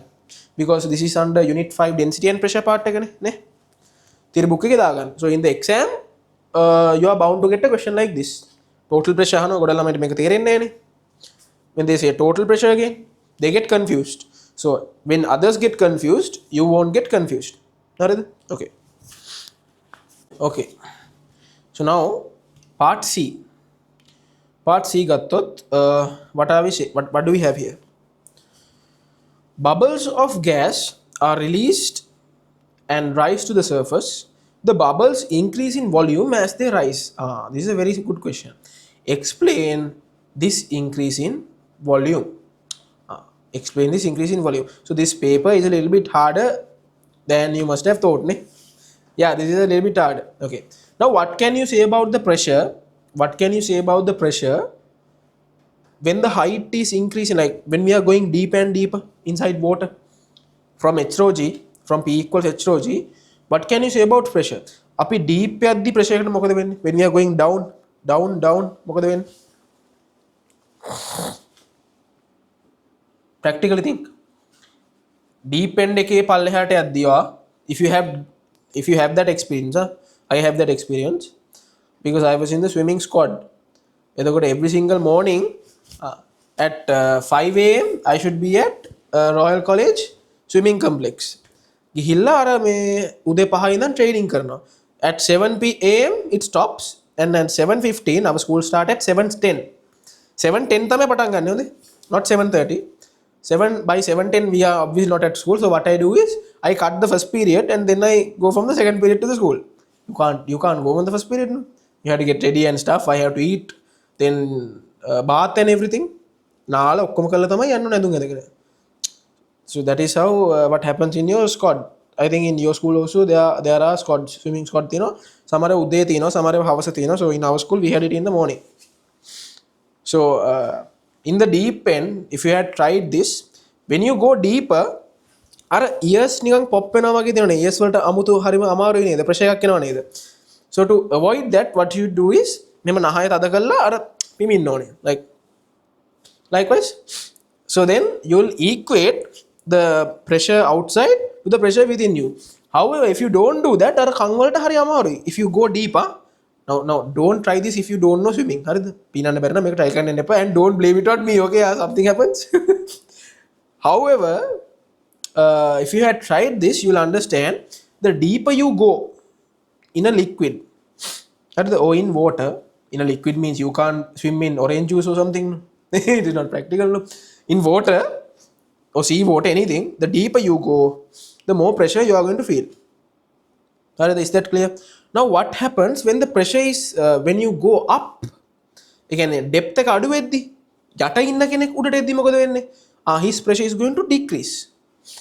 Because this is under unit 5 density and pressure part එකනේ නේ. theory book එකේ දාගන්න. So in the exam you are bound to get a question like this. Total pressure අහනවා ගොඩක් ළමයිට මේක තේරෙන්නේ නැහැනේ. When they say total pressure again, they get confused. So when others get confused, you won't get confused. Okay. Okay. So now part C. Part C ගත්තොත් what do we have here? Bubbles of gas are released and rise to the surface. The bubbles increase in volume as they rise. This is a very good question. Explain this increase in volume. Explain this increase in volume. So this paper is a little bit harder than you must have thought. Yeah, this is a little bit harder. Okay. Now what can you say about the pressure? What can you say about the pressure when the height is increasing, like when we are going deep and deeper inside water from H rho G, from P equals H rho G? What can you say about pressure? අපි deep යද්දි pressure එකට මොකද වෙන්නේ? When we are going down මොකද වෙන්නේ? Practically think. Deep end එකේ පල්ලෙහාට යද්දිවා, if you have that experience, I have that experience because I was in the swimming squad. එතකොට every single morning at 5 a.m. I should be at Royal College swimming complex. ගිහිල්ලා අර මේ උදේ 5 ඉඳන් training කරනවා. At 7 a.m. it stops and then 7:15 our school start at 7:10. 7:10 තමයි පටන් ගන්න ඕනේ. Not 7:30. 7 by 7:10 we are obviously not at school, so what I do is I cut the first period and then I go from the second period to the school. You can't go on the first period, no? You have to get ready and stuff. I have to eat, then bath and everything. නාල ඔක්කොම කළා තමයි යන්න නැඳුම් ඇඳගෙන. So that is how what happens in your squad. I think in your school also there are squads, swimming squad තියෙනවා. සමහර උදේ තියෙනවා, සමහර හවස තියෙනවා. So in our school we had it in the morning. So in the deep end, if you had tried this, when you go deeper, අර ears නිකන් pop වෙනවා වගේ තියෙනවා. ears වලට අමුතු හරිම අමාරුයි නේද? pressure එකක් එනවා නේද? So to avoid that, what you do is මෙම නහය තද කරලා අර පිමින්න ඕනේ. Likewise. So then you'll equate the pressure outside to the pressure within you. However, if you don't do that, අර කන් වලට හරි අමාරුයි. If you go deeper, now don't try this if you don't know swimming. හරිද? පීනන්න බැරි නම් මේක try කරන්න එන්න එපා and don't blame it on me, okay? Something happens. However, if you had tried this, you'll understand the deeper you go in a liquid, or in water. In a liquid means you can't swim in orange juice or something. It is not practical. No? In water or sea water, anything, the deeper you go, the more pressure you are going to feel. Is that clear? Now what happens when the pressure is when you go up? Again, depth එක අඩු වෙද්දි යට ඉන්න කෙනෙක් උඩට එද්දි මොකද වෙන්නේ? His pressure is going to decrease.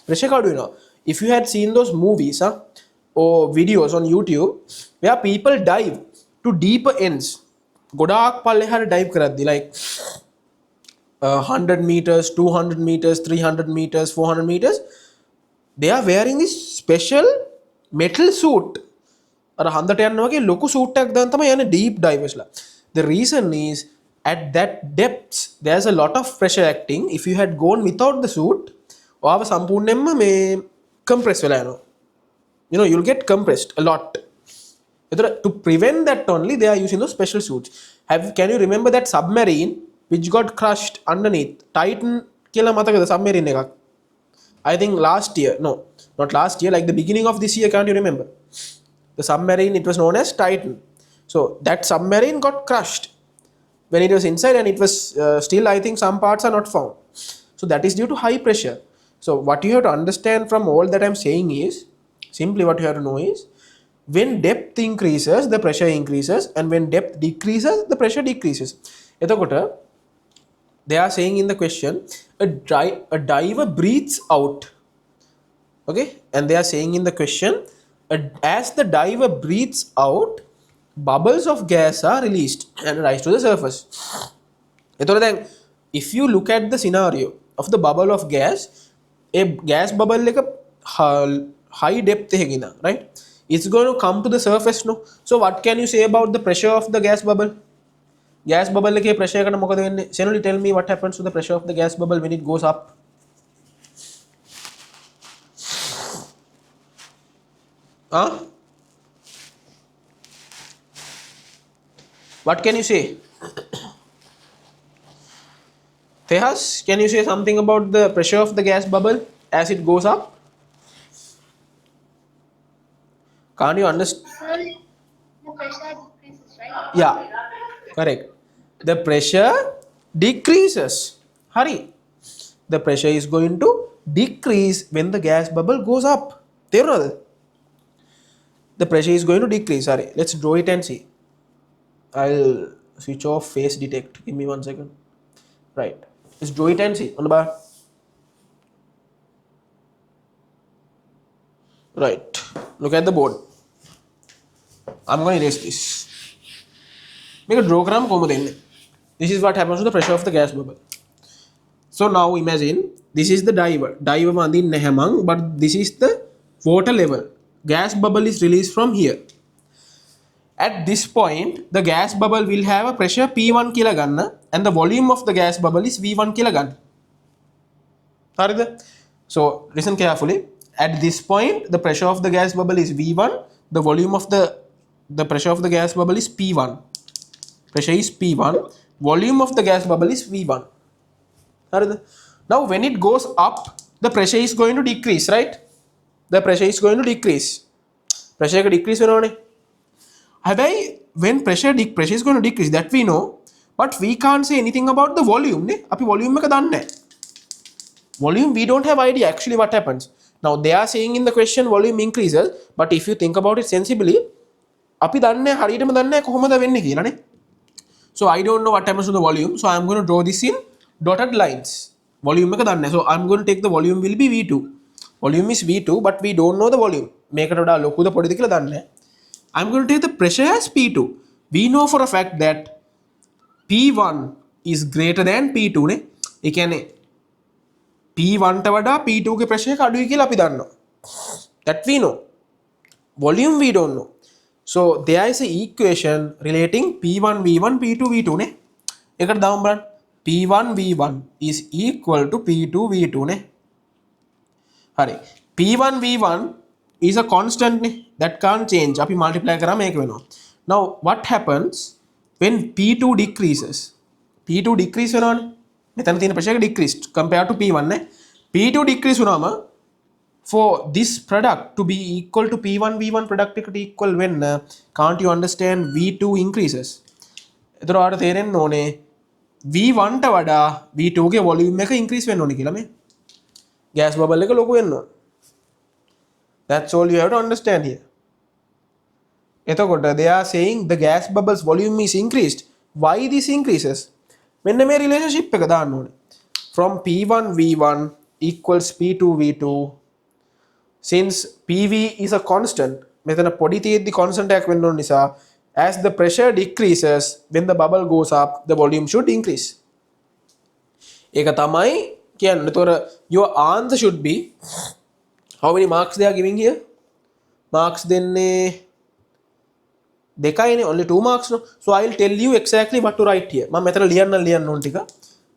Pressure අඩු වෙනවා. If you had seen those movies or videos on YouTube where people dive to deeper ends, ගොඩාක් පල්ලෙහාට dive කරද්දි, like 100 meters, 200 meters, 300 meters, 400 meters, they are wearing this special metal suit. අර හන්දට යන්න වගේ ලොකු suit එකක් දාන් තමයි යන්නේ deep divers ලා. The reason is at that depths there's a lot of pressure acting. If you had gone without the suit, ඔයාව සම්පූර්ණයෙන්ම මේ compress වෙලා යනවා. You know, you'll get compressed a lot. To prevent that only they are using those special suits. Can you remember that submarine which got crushed underneath? Titan කියලා මතකද submarine එකක්? I think last year, no, not last year, like the beginning of this year, can't you remember? The submarine, it was known as Titan. So that submarine got crushed when it was inside, and it was still, I think some parts are not found. So that is due to high pressure. So what you have to understand from all that I'm saying is, simply what you have to know is, when depth increases, the pressure increases, and when depth decreases, the pressure decreases. එතකොට they are saying in the question, a diver breathes out. Okay, and they are saying in the question, as the diver breathes out, bubbles of gas are released and rise to the surface. If you look at the scenario of the bubble of gas, a gas bubble like a high depth, right? It's going to come to the surface, no? So what can you say about the pressure of the gas bubble? Gas bubble එකේ pressure එකට මොකද වෙන්නේ? Senoli, tell me what happens to the pressure of the gas bubble when it goes up? What can you say? Tehas, can you say something about the pressure of the gas bubble as it goes up? Can't you understand? The pressure decreases, right? Yeah, correct. The pressure decreases. Hurry. The pressure is going to decrease when the gas bubble goes up. The pressure is going to decrease. Hurry. Let's draw it and see. I'll switch off face detect. Give me 1 second. Right. Let's draw it and see. On the bar. Right. Look at the board. I'm going to erase this. Make a draw gram. This is what happens to the pressure of the gas bubble. So now imagine this is the diver. Diver mandi nehamang, but this is the water level. Gas bubble is released from here. At this point, the gas bubble will have a pressure P1 kilogram and the volume of the gas bubble is V1 kilogram. හරිද? So listen carefully. At this point, the pressure of the gas bubble is V1. The volume of the pressure of the gas bubble is P1. Pressure is P1. Volume of the gas bubble is V1. හරිද? Now when it goes up, the pressure is going to decrease, right? The pressure is going to decrease. Pressure එක decrease වෙනවනේ. හැබැයි when pressure is going to decrease, that we know, but we can't say anything about the volume නේ. අපි volume එක දන්නේ නැහැ. Volume, we don't have idea actually what happens. Now they are saying in the question volume increases, but if you think about it sensibly, අපි දන්නේ හරියටම දන්නේ නැහැ කොහොමද වෙන්නේ කියලා නේ. So I don't know what happens to the volume, so I'm going to draw this in dotted lines. Volume එක දන්නේ. So I'm going to take the volume will be V2. Volume is V2, but we don't know the volume. මේකට වඩා ලොකුද පොඩිද කියලා දන්නේ නැහැ. I'm going to take the pressure as P2. We know for a fact that P1 is greater than P2 නේ. ඒ කියන්නේ P1 ට වඩා P2 ගේ pressure එක අඩුයි කියලා අපි දන්නවා. That we know. Volume we don't know. So there is a equation relating P1 V1 P2 V2 නේ. ඒකට දාමු බලන්න. P1 V1 is equal to P2 V2 නේ. හරි. P1 V1 is a constant නේ. That can't change. අපි multiply කරාම ඒක වෙනවා. Now what happens when P2 decreases? P2 decrease වෙනවනේ. මෙතන තියෙන pressure එක decreased compared to P1 නේ. P2 decrease වුණාම for this product to be equal to P1 V1 product equal to equal when can't you understand V2 increases. එතකොට ඔයාලට තේරෙන්න ඕනේ V1 ට වඩා V2 ගේ volume එක increase වෙන්න ඕනේ කියලා මේ gas bubble එක ලොකු වෙන්න ඕනේ. That's all you have to understand here. එතකොට they are saying the gas bubble's volume is increased. Why this increases? මෙන්න මේ relationship එක දාන්න ඕනේ. From P1 V1 equals P2 V2. Since PV is a constant, මෙතන පොඩි තියෙද්දි constant එකක් වෙන්න ඕන නිසා as the pressure decreases when the bubble goes up, the volume should increase. ඒක තමයි කියන්නේ. එතකොට your answer should be how many marks they are giving here? Marks දෙන්නේ දෙකයිනේ, only 2 marks no. So I will tell you exactly what to write here. මම මෙතන ලියන්න ඕන ටික.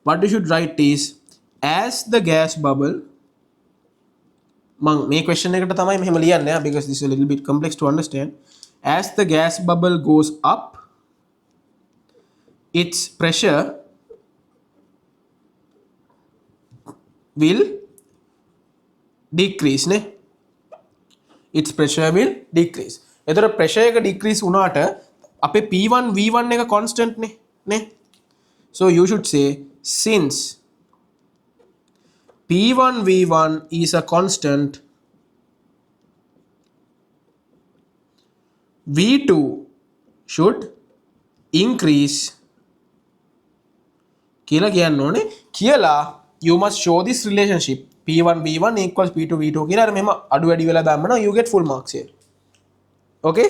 What you should write is as the gas bubble මම මේ question එකට තමයි මෙහෙම ලියන්නේ because this is a little bit complex to understand. As the gas bubble goes up, its pressure will decrease නේ. Its pressure will decrease. එතකොට pressure එක decrease වුණාට අපේ P1 V1 එක constant නේ. So you should say since P1 V1 is a constant, V2 should increase කියලා කියන්න ඕනේ. කියලා you must show this relationship P1 V1 equals P2 V2 කියලා අර මෙහෙම අඩු වැඩි වෙලා දාන්න you get full marks here. Okay?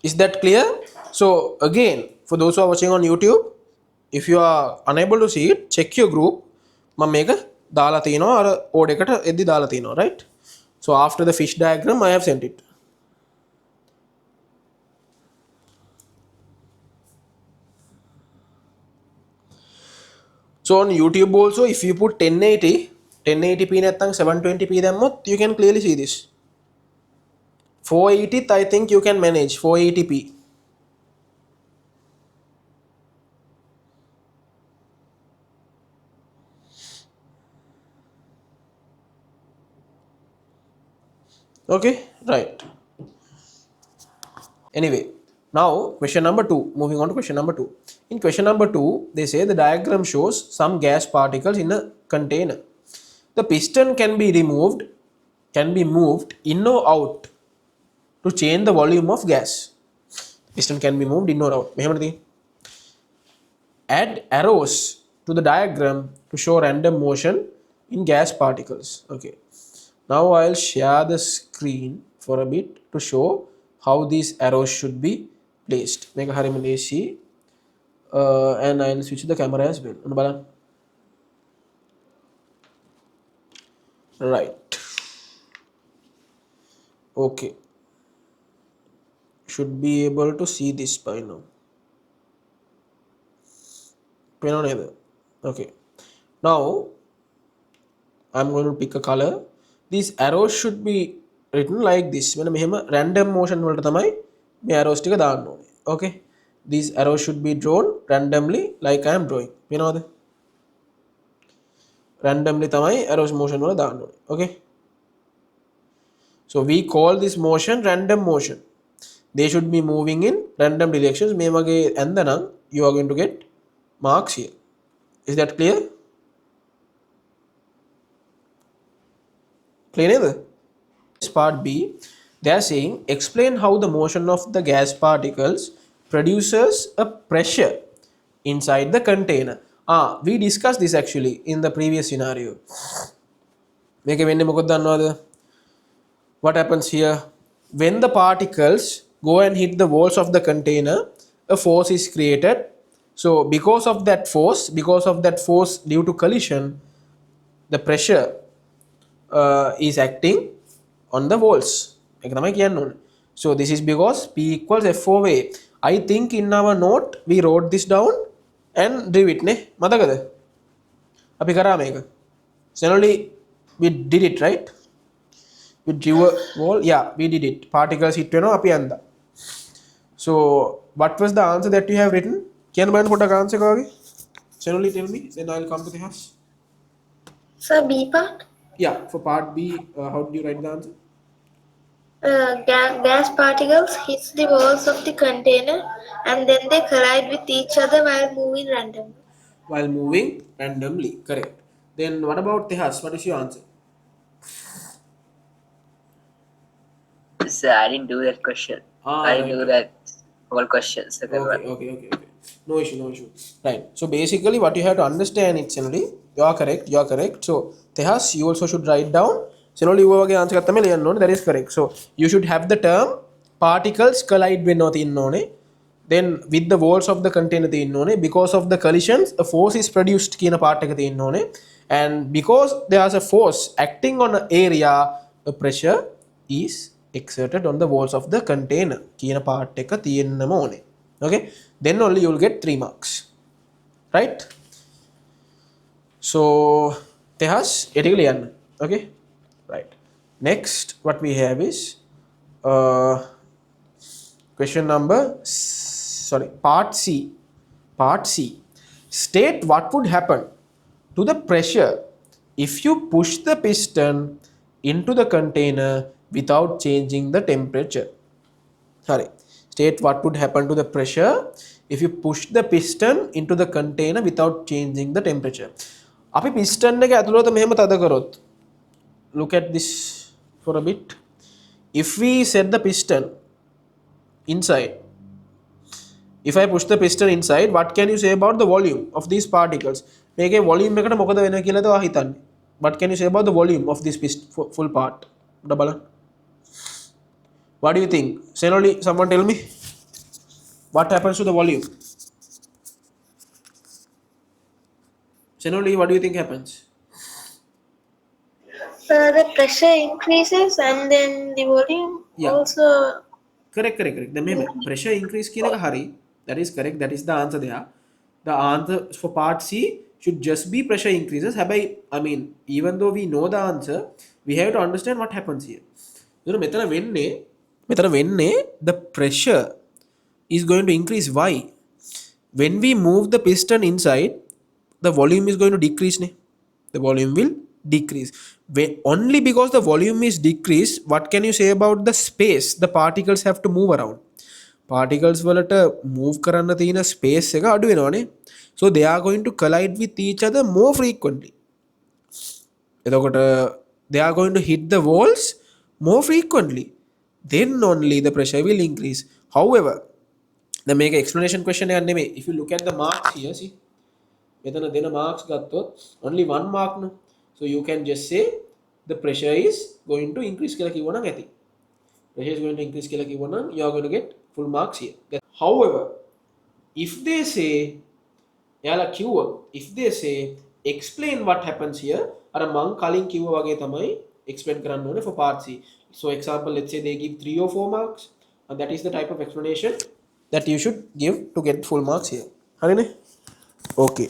Is that clear? So again, for those who are watching on YouTube, if you are unable to see it, check your group. මම මේක දාලා තිනවා අර code එකට එද්දි දාලා තිනවා, right? So after the fish diagram I have sent it. So on YouTube also, if you put 1080p නැත්නම් 720p දැම්මොත් you can clearly see this. 480 I think you can manage 480p. Okay, right. Anyway, now question number 2. Moving on to question number 2. In question number 2, they say the diagram shows some gas particles in a container. The piston can be moved in or out to change the volume of gas. Piston can be moved in or out. Add arrows to the diagram to show random motion in gas particles. Okay. Now I'll share the screen for a bit to show how these arrows should be placed. Make a harimoleshi and I'll switch the camera as well. Right. Okay. Should be able to see this by now. Okay. Now I'm going to pick a color. These arrows should be written like this. When මෙහෙම random motion වලට තමයි මේ arrows ටික දාන්න ඕනේ. Okay. These arrows should be drawn randomly like I am drawing. වෙනවද? Randomly තමයි arrows motion වල දාන්න ඕනේ. Okay. So we call this motion random motion. They should be moving in random directions. මේ වගේ ඇන්දනම් you are going to get marks here. Is that clear? Clear neda? Part B, they are saying explain how the motion of the gas particles produces a pressure inside the container. We discussed this actually in the previous scenario. මේක වෙන්නේ මොකක්ද දන්නවද? What happens here? When the particles go and hit the walls of the container, a force is created. So because of that force due to collision, the pressure is acting on the walls. So this is because P equals F over A. I think in our note we wrote this down and drew it. මතකද? අපි කරා මේක. Generally we did it, right? We drew a wall. Yeah, we did it. Particles hit වෙනවා අපි අන්දා. So what was the answer that you have written? කියන්න බලන්න පොඩ්ඩක් answer එක වගේ. Generally tell me, then I'll come to the house. So B part? Yeah, for part B, how did you write the answer? Gas particles hit the walls of the container and then they collide with each other while moving randomly. While moving randomly, correct. Then what about Tehas? What is your answer? Sir, I didn't do that question. I didn't do that whole question. Okay. No issue. Right. So basically what you have to understand, it's generally, you are correct. So Tehas, you also should write down. Generally you have answer ගත්තම ලියන්න ඕනේ. That is correct. So you should have the term particles collide වෙනවා තියෙන්න ඕනේ. Then with the walls of the container තියෙන්න ඕනේ. Because of the collisions, a force is produced කියන part එක තියෙන්න ඕනේ. And because there is a force acting on an area, a pressure is exerted on the walls of the container කියන part එක තියෙන්නම ඕනේ. Okay, then only you will get 3 marks, right? So Tehas එටික ලියන්න. Okay, right. Next what we have is question number part C. State what would happen to the pressure if you push the piston into the container without changing the temperature. State what would happen to the pressure if you push the piston into the container without changing the temperature. අපි piston එක ඇතුළත මෙහෙම තද කරොත්, look at this for a bit. If we set the piston inside, if I push the piston inside, what can you say about the volume of these particles? මේකේ volume එකට මොකද වෙන්නේ කියලාද ඔයා හිතන්නේ? What can you say about the volume of this full part? බලන්න. What do you think? Senoli, someone tell me. What happens to the volume? Senoli, what do you think happens? The pressure increases and then the volume also. Correct. The pressure increase කියන එක හරි. That is correct. That is the answer there. The answer for part C should just be pressure increases. I mean, even though we know the answer, we have to understand what happens here. මෙතන වෙන්නේ the pressure is going to increase. Why? When we move the piston inside, the volume is going to decrease. The volume will decrease. Only because the volume is decreased, what can you say about the space the particles have to move around? Particles වලට move කරන්න තියෙන space එක අඩු වෙනවනේ. So they are going to collide with each other more frequently. එතකොට they are going to hit the walls more frequently. Then only the pressure will increase. However, the make explanation question එකක් නෙමෙයි. If you look at the marks here, see, මෙතන දෙන marks ගත්තොත් only 1 mark no. So you can just say the pressure is going to increase කියලා කිව්වනම් ඇති. Pressure is going to increase කියලා කිව්වනම් you are going to get full marks here. However, if they say explain what happens here, අර මං කලින් කිව්වා වගේ තමයි explain කරන්න ඕනේ for part C. So example, let's say they give 3 or 4 marks, and that is the type of explanation that you should give to get full marks here. හරිනේ? Okay.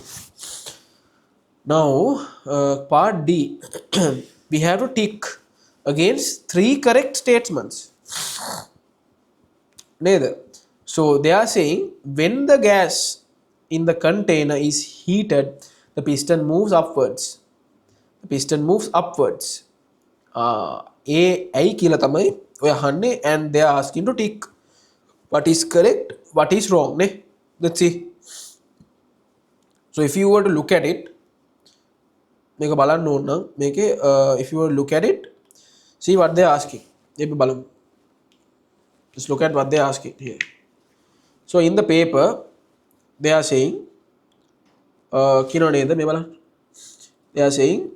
Now, part D, we have to tick against 3 correct statements. Neither. So they are saying when the gas in the container is heated, the piston moves upwards. The piston moves upwards. A කියලා තමයි ඔය අහන්නේ, and they are asking to tick what is correct, what is wrong නේ. Let's see. So if you were to look at it, මේක බලන්න ඕන නම් මේකේ if you were to look at it, see what they are asking. අපි බලමු. Just look at what they are asking here. So in the paper they are saying කියනවා නේද මේ බලන්න. They are saying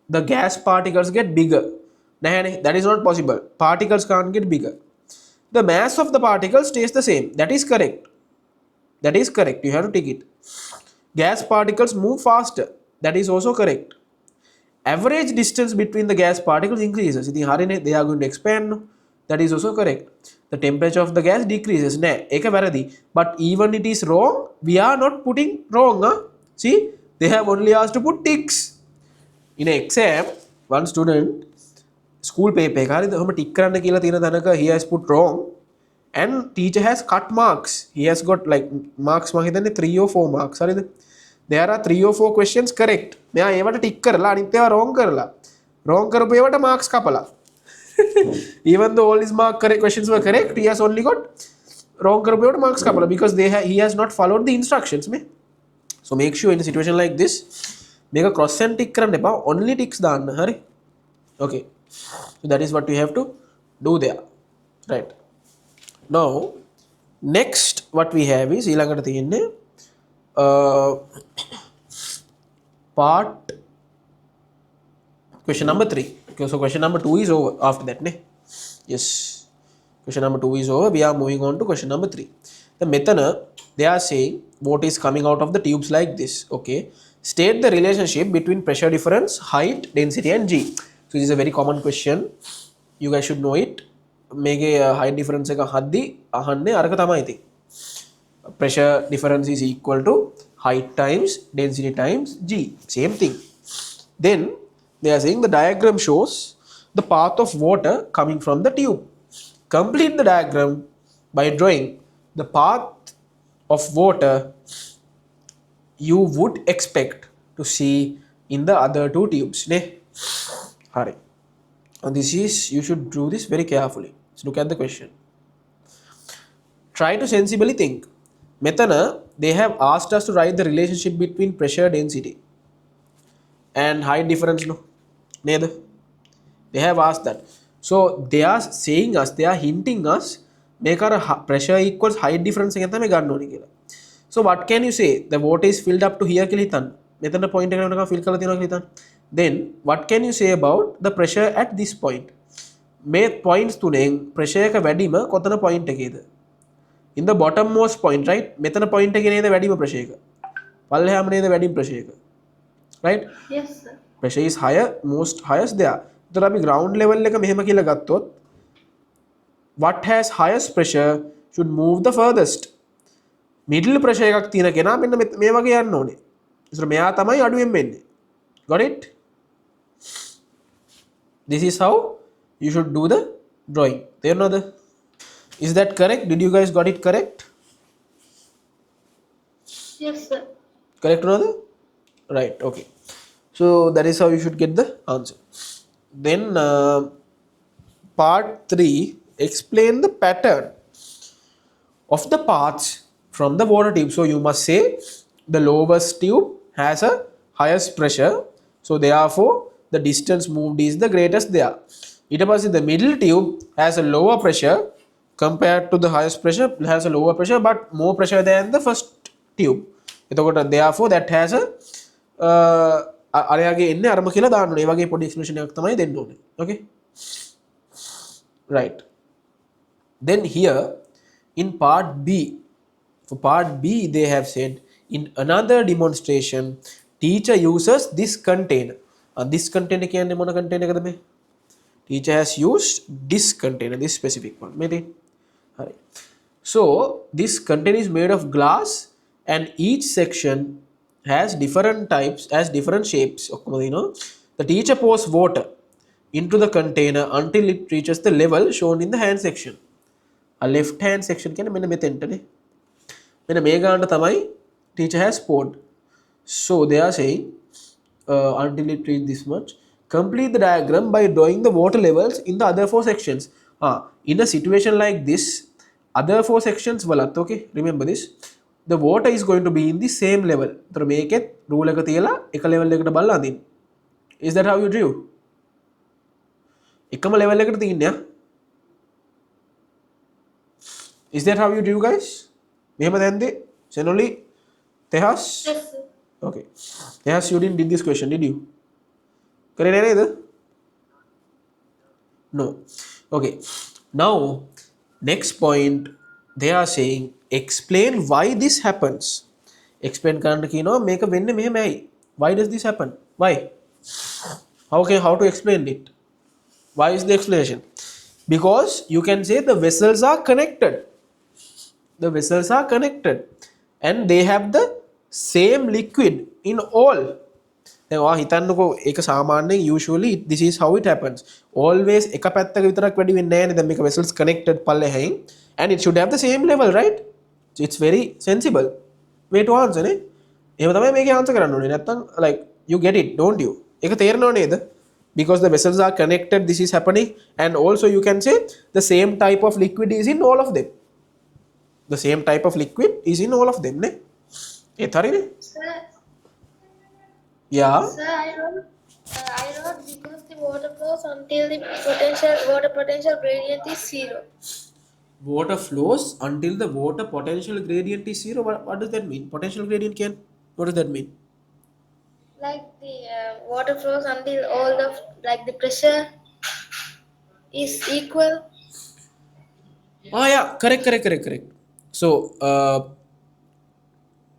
the gas particles get bigger. Naha, that is not possible. Particles can't get bigger. The mass of the particles stays the same. That is correct. That is correct. You have to take it. Gas particles move faster. That is also correct. Average distance between the gas particles increases. They are going to expand. That is also correct. The temperature of the gas decreases. But even it is wrong, we are not putting wrong. Huh? See, they have only asked to put ticks. In an exam, one student school paper එකේ හරිද tick කරන්න කියලා තියෙන තැනක he has put wrong and teacher has cut marks. He has got like marks මම හිතන්නේ 3 or 4 marks හරිද. There are 3 or 4 questions correct. මෙයා ඒවට tick කරලා අනිත් ඒවා wrong කරලා. Wrong කරපු ඒවට marks කපලා. Even though all his mark correct questions were correct, he has only got wrong කරපු ඒවට marks කපලා because he has not followed the instructions මේ. So make sure in a situation like this මේක cross and tick කරන්න එපා, only ticks දාන්න. හරි. Okay. So that is what we have to do there. Right. Now next what we have is ඊළඟට තියෙන්නේ part question number 3. Okay, so question number 2 is over after that ne. Yes, question number 2 is over. We are moving on to question number 3. The method they are saying what is coming out of the tubes like this. Okay, state the relationship between pressure difference, height, density and G. So this is a very common question, you guys should know it. මේකේ height difference එක හද්දි අහන්නේ අරක තමයි ඉතින්. Pressure difference is equal to height times density times G, same thing. Then they are saying the diagram shows the path of water coming from the tube. Complete the diagram by drawing the path of water you would expect to see in the other 2 tubes ne. Hari. And this is, you should do this very carefully. Let's look at the question. Try to sensibly think. Methana, they have asked us to write the relationship between pressure density and height difference. No, neither. They have asked that. So they are saying us, they are hinting us, make our pressure equals height difference. So what can you say? The water is filled up to here. Methana point fill. Then what can you say about the pressure at this point? මේ points තුනෙන් pressure එක වැඩිම කොතන point එකේද? In the bottommost point, right? මෙතන point එකේ නේද වැඩිම pressure එක. පල්ලෙහාම නේද වැඩිම pressure එක. Right? Yes sir. Pressure is higher, most highest there. ඒතර අපි ground level එක මෙහෙම කියලා ගත්තොත් what has highest pressure should move the furthest. middle pressure එකක් තියෙන කෙනා මෙන්න මේ වගේ යන්න ඕනේ. ඒතර මෙයා තමයි අඩුවෙන් වෙන්නේ. Got it? This is how you should do the drawing. Is that correct? Did you guys got it correct? Yes sir. Correct another? Right, okay. So that is how you should get the answer. Then part 3, explain the pattern of the paths from the water tube. So you must say the lowest tube has a highest pressure, so therefore the distance moved is the greatest there. ඊට පස්සේ the middle tube has a lower pressure compared to the highest pressure, has a lower pressure but more pressure than the first tube. එතකොට therefore that has a අරයාගේ එන්නේ අරම කියලා දාන්න ඕනේ. ඒ වගේ පොඩි explanation එකක් තමයි දෙන්න ඕනේ. Okay, right. Then here in part B, for part B they have said in another demonstration teacher uses this container. This container කියන්නේ මොන container එකද මේ? Teacher has used this container, this specific one. So this container is made of glass and each section has different types, has different shapes. The teacher pours water into the container until it reaches the level shown in the hand section. A left hand section කියන්නේ මෙන්න මෙතෙන්ටනේ. මෙන්න මේ ගානට තමයි teacher has poured. So they are saying until it reaches this much, complete the diagram by drawing the water levels in the other four sections. In a situation like this, other four sections වලත්, okay, remember this, the water is going to be in the same level. So make it rule එක තියලා එක level එකකට බලලා අඳින්න. Is that how you drew? එකම level එකට තියන්නේ. Is that how you drew, guys? මෙහෙම දැන්දේ Senoli, Tehas? Yes, sir. Okay. Tehas, you didn't did this question, did you? කරේ නෑ නේද? No. Okay. Now, next point, they are saying explain why this happens. Explain කරන්න කියනවා මේක වෙන්නේ මෙහෙමයි. Why does this happen? Why? How to explain it? Why is the explanation? Because you can say the vessels are connected. The vessels are connected and they have the same liquid in all. දැන් ඔයා හිතන්නකෝ ඒක සාමාන්‍යයෙන් usually this is how it happens. Always එක පැත්තක විතරක් වැඩි වෙන්නේ නැහැ නේ. දැන් මේක vessels connected පල්ලෙහින් and it should have the same level, right? So it's very sensible way to answer නේ. එහෙම තමයි මේකේ answer කරන්න ඕනේ. නැත්තම් like you get it, don't you? ඒක තේරෙනව නේද? Because the vessels are connected, this is happening, and also you can say the same type of liquid is in all of them. The same type of liquid is in all of them, ne? ඒ හරිනේ? Sir, Yeah. sir, I wrote because the water flows until the water potential gradient is 0. Water flows until the water potential gradient is 0. What does that mean? Potential gradient can? What does that mean? Like the water flows until all the the pressure is equal. Yeah, correct. So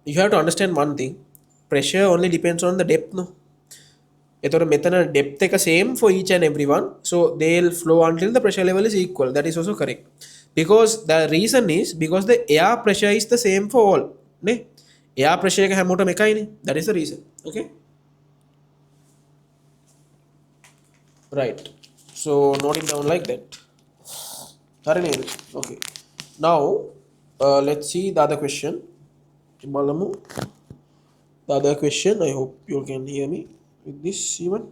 you have to understand one thing. Pressure only depends on the depth, no? එතකොට මෙතන depth එක same for each and everyone, so they'll flow until the pressure level is equal. That is also correct, because the reason is because the air pressure is the same for all, නේ? air pressure එක හැමෝටම එකයිනේ. That is the reason. Okay, right. So note it down like that. හරි නේද? Okay, now let's see the other question. බලමු the other question. I hope you can hear me with this even.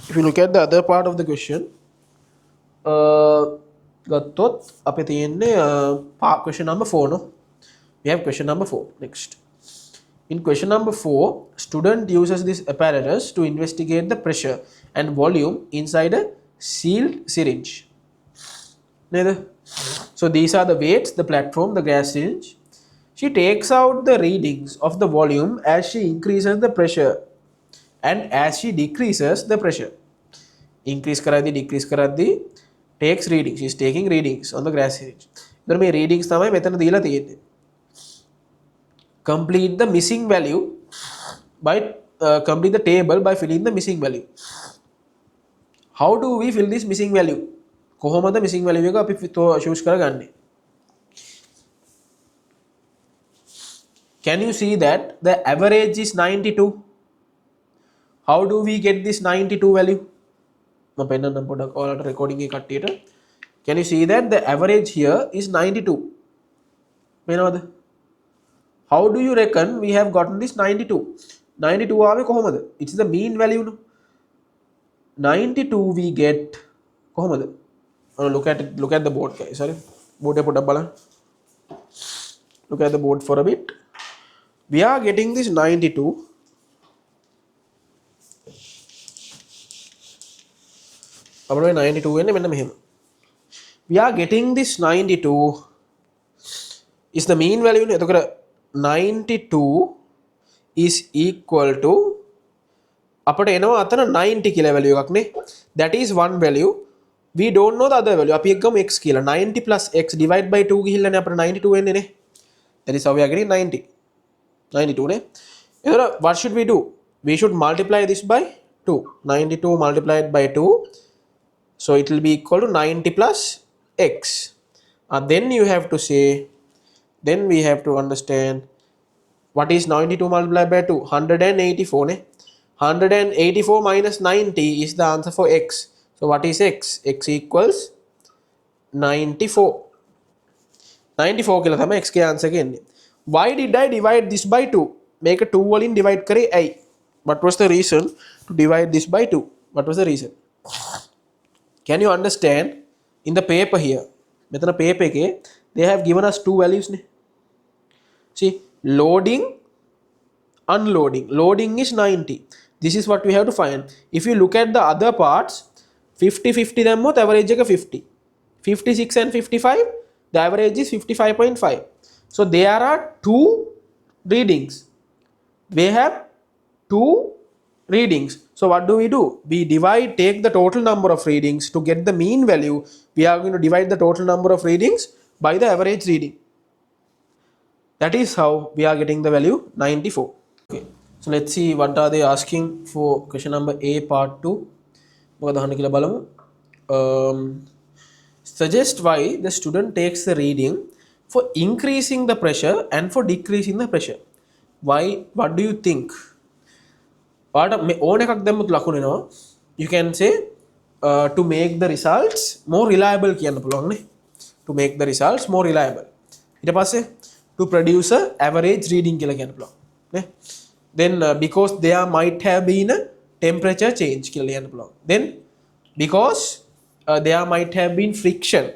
If you look at the other part of the question, ගත්තොත් අපේ තියෙන්නේ question number 4, no? We have question number 4 next. In question number 4, student uses this apparatus to investigate the pressure and volume inside a sealed syringe. Neither. So these are the weights, the platform, the gas syringe. She takes out the readings of the volume as she increases the pressure and as she decreases the pressure. Increase karadhi, decrease karadhi, takes readings. She is taking readings on the gas syringe. Then මේ readings තමයි මෙතන දීලා තියෙන්නේ. Complete the missing value by complete the table by filling the missing value. How do we fill this missing value? කොහොමද missing value එක අපි choose කරගන්නේ? Can you see that the average is 92? How do we get this 92 value? මම පෙන්නන්නම් පොඩක් ඔයාලට recording එක කට්ටියට. Can you see that the average here is 92? පේනවද? How do you reckon we have gotten this 92? 92 ආවේ කොහොමද? It's the mean value, no? 92 we get කොහොමද? Look at the board, guys. Sorry, board එක පොඩක් බලන්න. Look at the board for a bit. We are getting this 92 අපිට 92 වෙන්නේ මෙන්න මෙහෙම. We are getting this 92 is the mean value නේ. එතකොට 92 is equal to අපිට එනවා අතන 90 කියලා value එකක් නේ. That is one value. We don't know the other value. අපි එක්කම x කියලා 90 plus x divide by 2 ගිහිල්ලානේ අපිට 92 වෙන්නේ නේ. That is how we are getting 92 නේ. එතකොට what should we do? We should multiply this by 2. 92 multiplied by 2. So it will be equal to 90 plus x. Then you have to say, then we have to understand What is 92 multiplied by 2? 184. Ne? 184 minus 90 is the answer for x. So what is x? X equals 94. 94 කියලා තමයි x ගේ answer එක එන්නේ. Why did I divide this by 2? මේක 2 වලින් divide කරේ ඇයි? What was the reason to divide this by 2? What was the reason? Can you understand in the paper here? මෙතන paper එකේ they have given us two values නේ. See, loading, unloading. Loading is 90. This is what we have to find. If you look at the other parts, 50-50 දැම්මොත් average එක 50. 56 and 55, the average is 55.5. So there are two readings. We have two readings. So what do? We divide, take the total number of readings to get the mean value. We are going to divide the total number of readings by the average reading. That is how we are getting the value 94. Okay. So let's see what are they asking for question number A part 2. මොකද අහන්න කියලා බලමු. Suggest why the student takes the reading for increasing the pressure and for decreasing the pressure. Why? What do you think? ඕන එකක් දැම්මොත් ලකුණු එනවා. You can say to make the results more reliable කියන්න පුළුවන් නේ. To make the results more reliable. ඊට පස්සේ to produce a average reading කියලා කියන්න පුළුවන් නේ. Then because there might have been a temperature change කියලා කියන්න පුළුවන්. Then because there might have been friction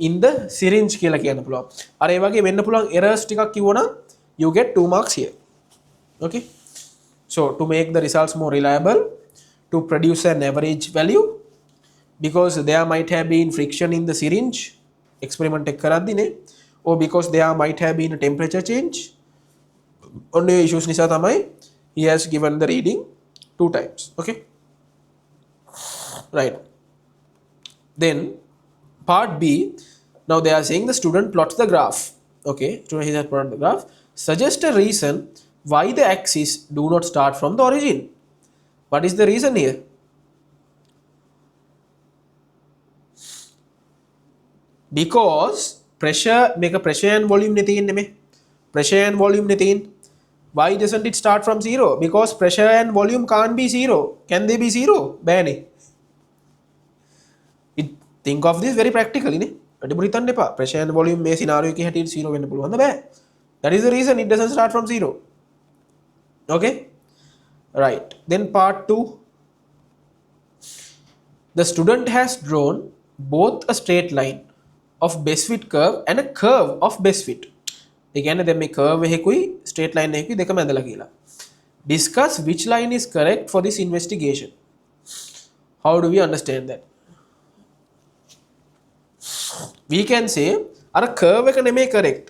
in the syringe කියලා කියන්න පුළුවන්. අර ඒ වගේ වෙන්න පුළුවන් errors ටිකක් කිව්වනම් you get 2 marks here. Okay. So to make the results more reliable, to produce an average value, because there might have been friction in the syringe experiment එක කරද්දී නේ, or because there might have been a temperature change. Only issues නිසා තමයි he has given the reading 2 times. Okay. Right. Then part B, now they are saying the student plots the graph. Okay, student has plotted the graph. Suggest a reason why the axis do not start from the origin. What is the reason here? Because pressure, make a pressure and volume ne තියෙන්නේ මේ. Pressure and volume ne තියෙන්නේ. Why doesn't it start from 0? Because pressure and volume can't be 0. Can they be 0? බෑනේ. Think of this very practically නේ. වැඩිපුර හිතන්න එපා. Pressure and volume මේ scenario එකේ හැටියට 0 වෙන්න පුළුවන්ද? බෑ. That is the reason it doesn't start from 0. Okay. Right. Then part 2. The student has drawn both a straight line of best fit curve and a curve of best fit. ඒ කියන්නේ දැන් මේ curve එකකුයි straight line එකකුයි දෙකම ඇඳලා කියලා. Discuss which line is correct for this investigation. How do we understand that? We can say our curve එක නෙමෙයි correct.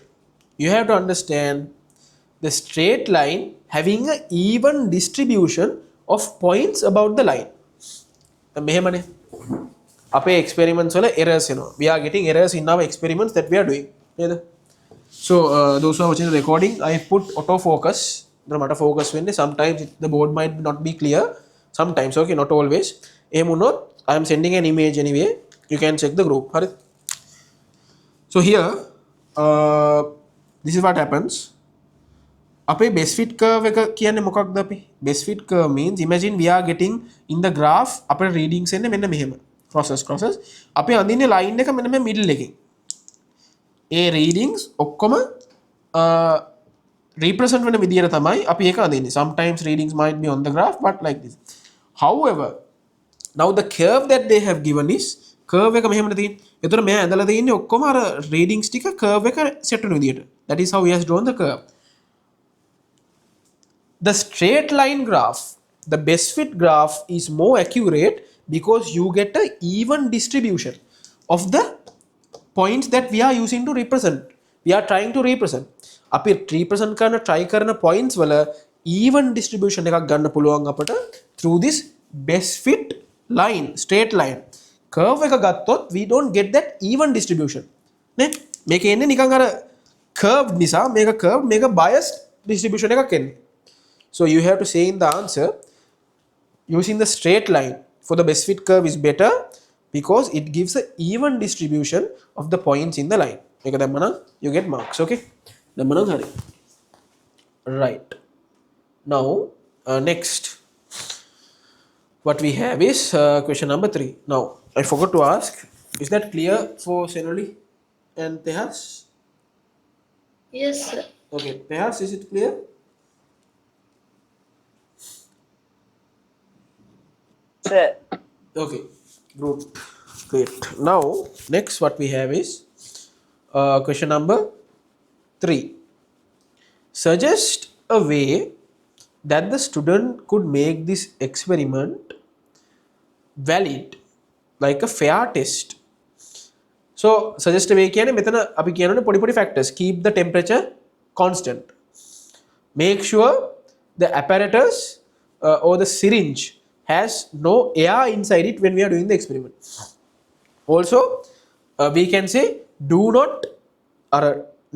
You have to understand the straight line having an even distribution of points about the line. මෙහෙමනේ අපේ experiments වල errors එනවා. We are getting errors in our experiments that we are doing. නේද? So those who are watching the recording, I put autofocus. The matter focus වෙන්නේ sometimes the board might not be clear. Sometimes, okay, not always. එහෙම වුණොත් I am sending an image anyway. You can check the group. හරි. So here this is what happens. අපේ best fit curve එක කියන්නේ මොකක්ද අපි? Best fit curve means imagine we are getting in the graph අපේ readings එන්නේ මෙන්න මෙහෙම. Crosses. අපි අඳින්නේ line එක මෙන්න මේ middle එකෙන්. ඒ readings ඔක්කොම represent වෙන විදියට තමයි අපි ඒක අඳින්නේ. Sometimes readings might be on the graph but like this. However, now the curve that they have given is curve එක මෙහෙමද තියෙන්නේ. ඒතර මෙයා ඇඳලා තියෙන්නේ ඔක්කොම අර readings ටික curve එක set වෙන විදියට. That is how he has drawn the curve. The straight line graph, the best fit graph is more accurate because you get an even distribution of the points that we are using to represent. We are trying to represent. අපි represent කරන try කරන points වල even distribution එකක් ගන්න පුළුවන් අපට through this best fit line, straight line. Curve එක ගත්තොත් we don't get that even distribution. නේ? මේක එන්නේ නිකන් අර curve නිසා මේක biased distribution එකක් එන්නේ. So you have to say in the answer using the straight line for the best fit curve is better because it gives an even distribution of the points in the line. You get marks, okay? Right. Now, next, what we have is question number 3. Now, I forgot to ask, is that clear for Senoli and Tehas? Yes, sir. Okay, Tehas, is it clear? Sir, Okay, good, great. Now, next, what we have is question number 3. Suggest a way that the student could make this experiment valid, like a fair test. So suggest a way කියන්නේ මෙතන අපි කියනනේ පොඩි පොඩි factors. Keep the temperature constant. Make sure the apparatus or the syringe has no air inside it when we are doing the experiment. Also, we can say do not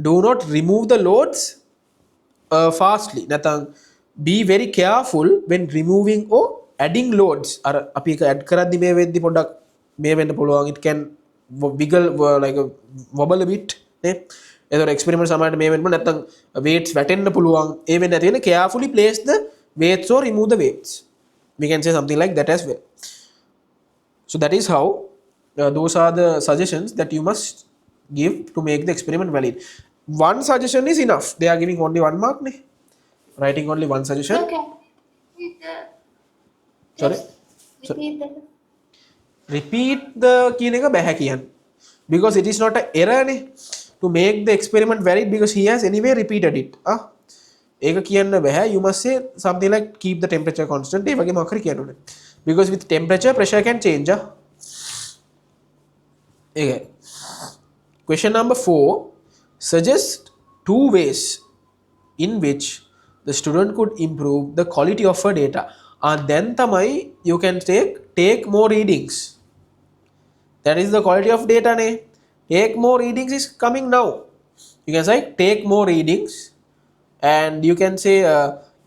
do not remove the loads fastly. නැත්නම් be very careful when removing or adding loads. අර අපි එක add කරද්දි මේ වෙද්දි පොඩ්ඩක් මේ වෙන්න පුළුවන්. It can wiggle like a wobble a bit නේ. ඒතර experiment සමහරට මේ වෙන්න නැත්නම් weights වැටෙන්න පුළුවන්. ඒ වෙන්නේ නැති වෙන carefully place the weights or remove the weights. We can say something like that as well. So that is how those are the suggestions that you must give to make the experiment valid. One suggestion is enough. They are giving only 1 mark. Ne? Writing only one suggestion. Okay. Sorry. Repeat that. Repeat the කියන එක බෑ කියන්න. Because it is not an error ne? To make the experiment valid because he has anyway repeated it. ඒක කියන්න බෑ. You must say something like keep the temperature constant. ඒ වගේ මොකක් හරි කියන්න ඕනේ. Because with temperature pressure can change. Okay. Question number 4. Suggest 2 ways in which the student could improve the quality of her data. And then tamai you can take more readings. That is the quality of data ne. Take more readings is coming now. You can say take more readings and you can say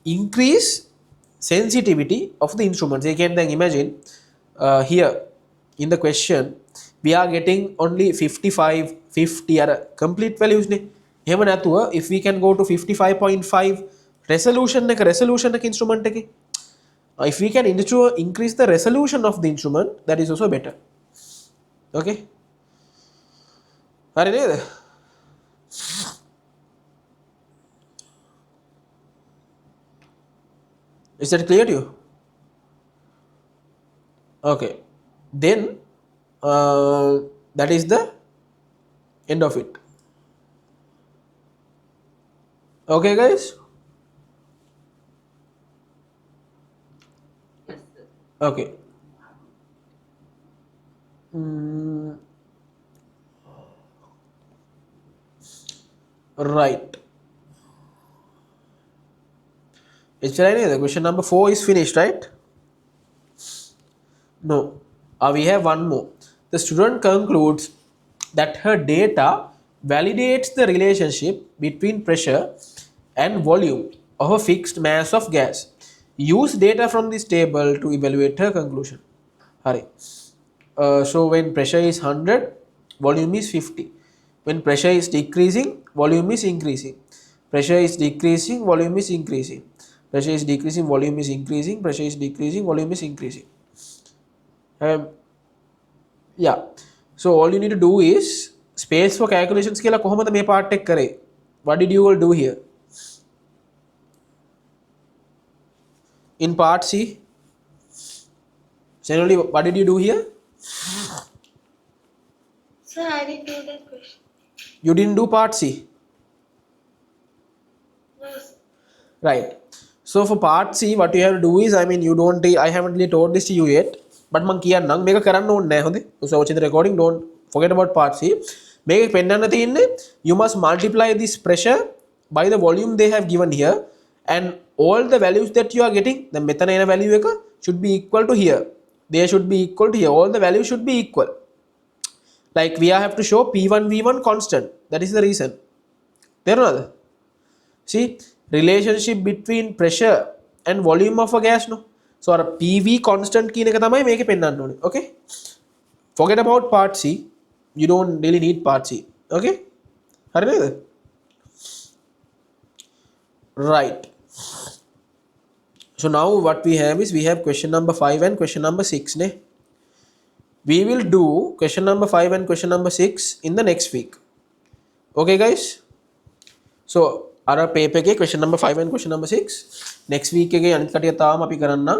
increase sensitivity of the instruments. You can then imagine here in the question we are getting only 55, 50 are complete values ne. එහෙම නැතුව if we can go to 55.5 resolution එක instrument එකේ, if we can increase the resolution of the instrument, that is also better. Okay, හරි නේද? Is that clear to you? Okay, then that is the end of it. Okay guys, yes, sir. okay. Right. It's right. The question number 4 is finished, right? No. We have one more. The student concludes that her data validates the relationship between pressure and volume of a fixed mass of gas. Use data from this table to evaluate her conclusion. Hurry. So when pressure is 100, volume is 50. When pressure is decreasing, volume is increasing. Pressure is decreasing, volume is increasing. Pressure is decreasing, volume is increasing. Pressure is decreasing, volume is increasing. Yeah. So all you need to do is space for calculations කියලා කොහොමද මේ part එක කරේ? What did you all do here? In part C, generally what did you do here? Sir, I didn't do that question. You didn't do part C. No, sir. Right. So for part C, what you have to do is, I mean, I haven't really told this to you yet, but man කියන්නම් මේක කරන්න ඕනේ නැහැ හොඳේ. So watching the recording, don't forget about part C. මේක පෙන්නන්න තියෙන්නේ you must multiply this pressure by the volume they have given here and all the values that you are getting, the මෙතන එන value එක should be equal to here. They should be equal to here. All the values should be equal. Like we have to show P1 V1 constant. That is the reason. There. See, relationship between pressure and volume of a gas no. So our PV constant කියන එක තමයි මේකේ පෙන්නන්න ඕනේ. Okay? Forget about part C. You don't really need part C. Okay? හරි නේද? Right. So now what we have is we have question number 5 and question number 6. Ne? We will do question number 5 and question number 6 in the next week. Okay, guys? So, our paper ke question number 5 and question number 6. Next week ke අනිත් කටිය තාම අපි කරන්න.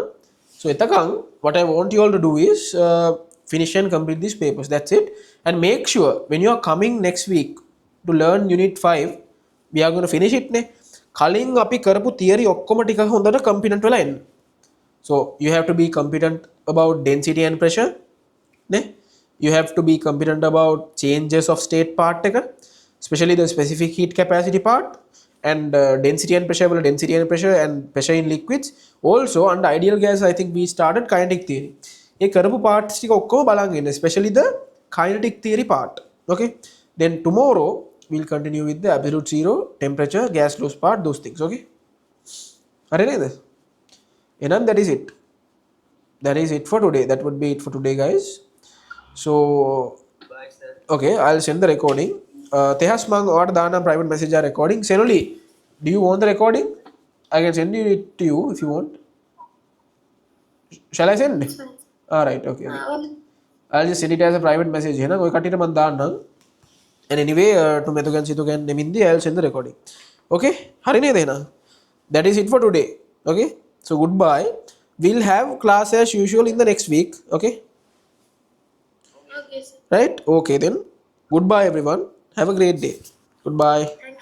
So, එතකන් what I want you all to do is finish and complete these papers. That's it. And make sure when you are coming next week to learn unit 5, we are going to finish it ne. කලින් අපි කරපු theory ඔක්කොම ටික හොඳට competent වෙලා එන්න. So, you have to be competent about density and pressure. Ne? You have to be competent about changes of state part එක, especially the specific heat capacity part, and density and pressure density and pressure in liquids. Also under ideal gas I think we started kinetic theory. ඒ කරපු parts ටික ඔක්කොම බලන් ඉන්න, especially the kinetic theory part. Okay, then tomorrow we'll continue with the absolute zero, temperature, gas loss part, those things. Okay, හරි නේද? එහෙනම් that is it. That is it for today. That would be it for today, guys. So, Bye, sir. okay, I'll send the recording. Tehas mang or dana private message are recording. Senoli, do you want the recording? I can send it to you if you want. Shall I send? All right, okay. I'll just send it as a private message. है ना कोई कटिर मन दाना. And anyway, to Methugan Situgan Nemindi, I'll send the recording. Okay, Harine Dena. That is it for today. Okay, so goodbye. We'll have class as usual in the next week. Okay. Okay, sir. Right? Okay then. Goodbye everyone. Have a great day. Goodbye. Thank